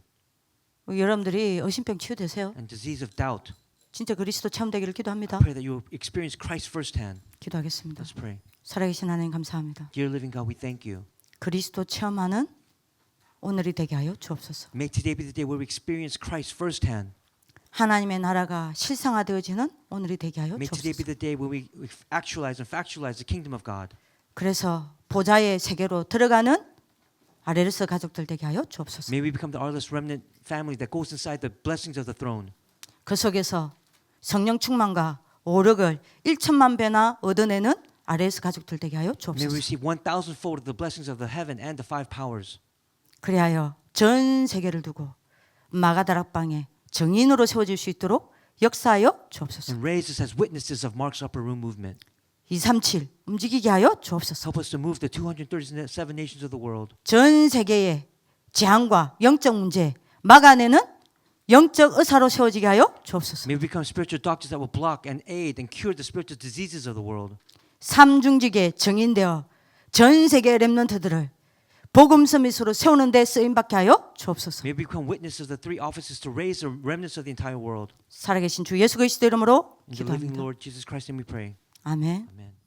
여러분들이 의심병 치유되세요. and disease of doubt. 진짜 그리스도 체험되기를 기도합니다. I pray that you'll experience Christ firsthand. 기도하겠습니다. Let's pray. 살아계신 하나님 감사합니다. Dear living God, we thank you. 그리스도 체험하는 오늘이 되게 하여 주옵소서. May today be the day where we experience Christ firsthand. 하나님의 나라가 실상화되어지는 오늘이 되게 하여 May today be 주옵소서. the day where we actualize and factualize the kingdom of God. 그래서 보좌의 세계로 들어가는 아레르스 가족들 되게 하여 주옵소서. May we become the artless remnant family that goes inside the blessings of the throne. 그 속에서 성령 충만과 오력을 1천만 배나 얻어내는 아레스 가족들 되게 하여 May we 주옵소서. receive 1,000-fold of the blessings of the heaven and the five powers. 그리하여 전 세계를 두고 마가다락방에 정인으로 세워질 수 있도록 역사하여 주옵소서. And raise us as witnesses of Mark's Upper Room movement. 237 움직이게 하여 주옵소서. Help us to move the 237 nations of the world. 전 세계의 재앙과 영적 문제 막아내는 영적 의사로 세워지게 하여 주옵소서. May we become spiritual doctors that will block and aid and cure the spiritual diseases of the world. 삼중직에 정인되어 전 세계 렘넌트들을 복음 서밋으로 세우는 데 쓰임 받게 하여 주옵소서. May we become witnesses of the three offices to raise the remnants of the entire world. 살아계신 주 예수 그리스도 이름으로 In the living 기도합니다. Lord Jesus Christ, and we pray. 아멘. Amen.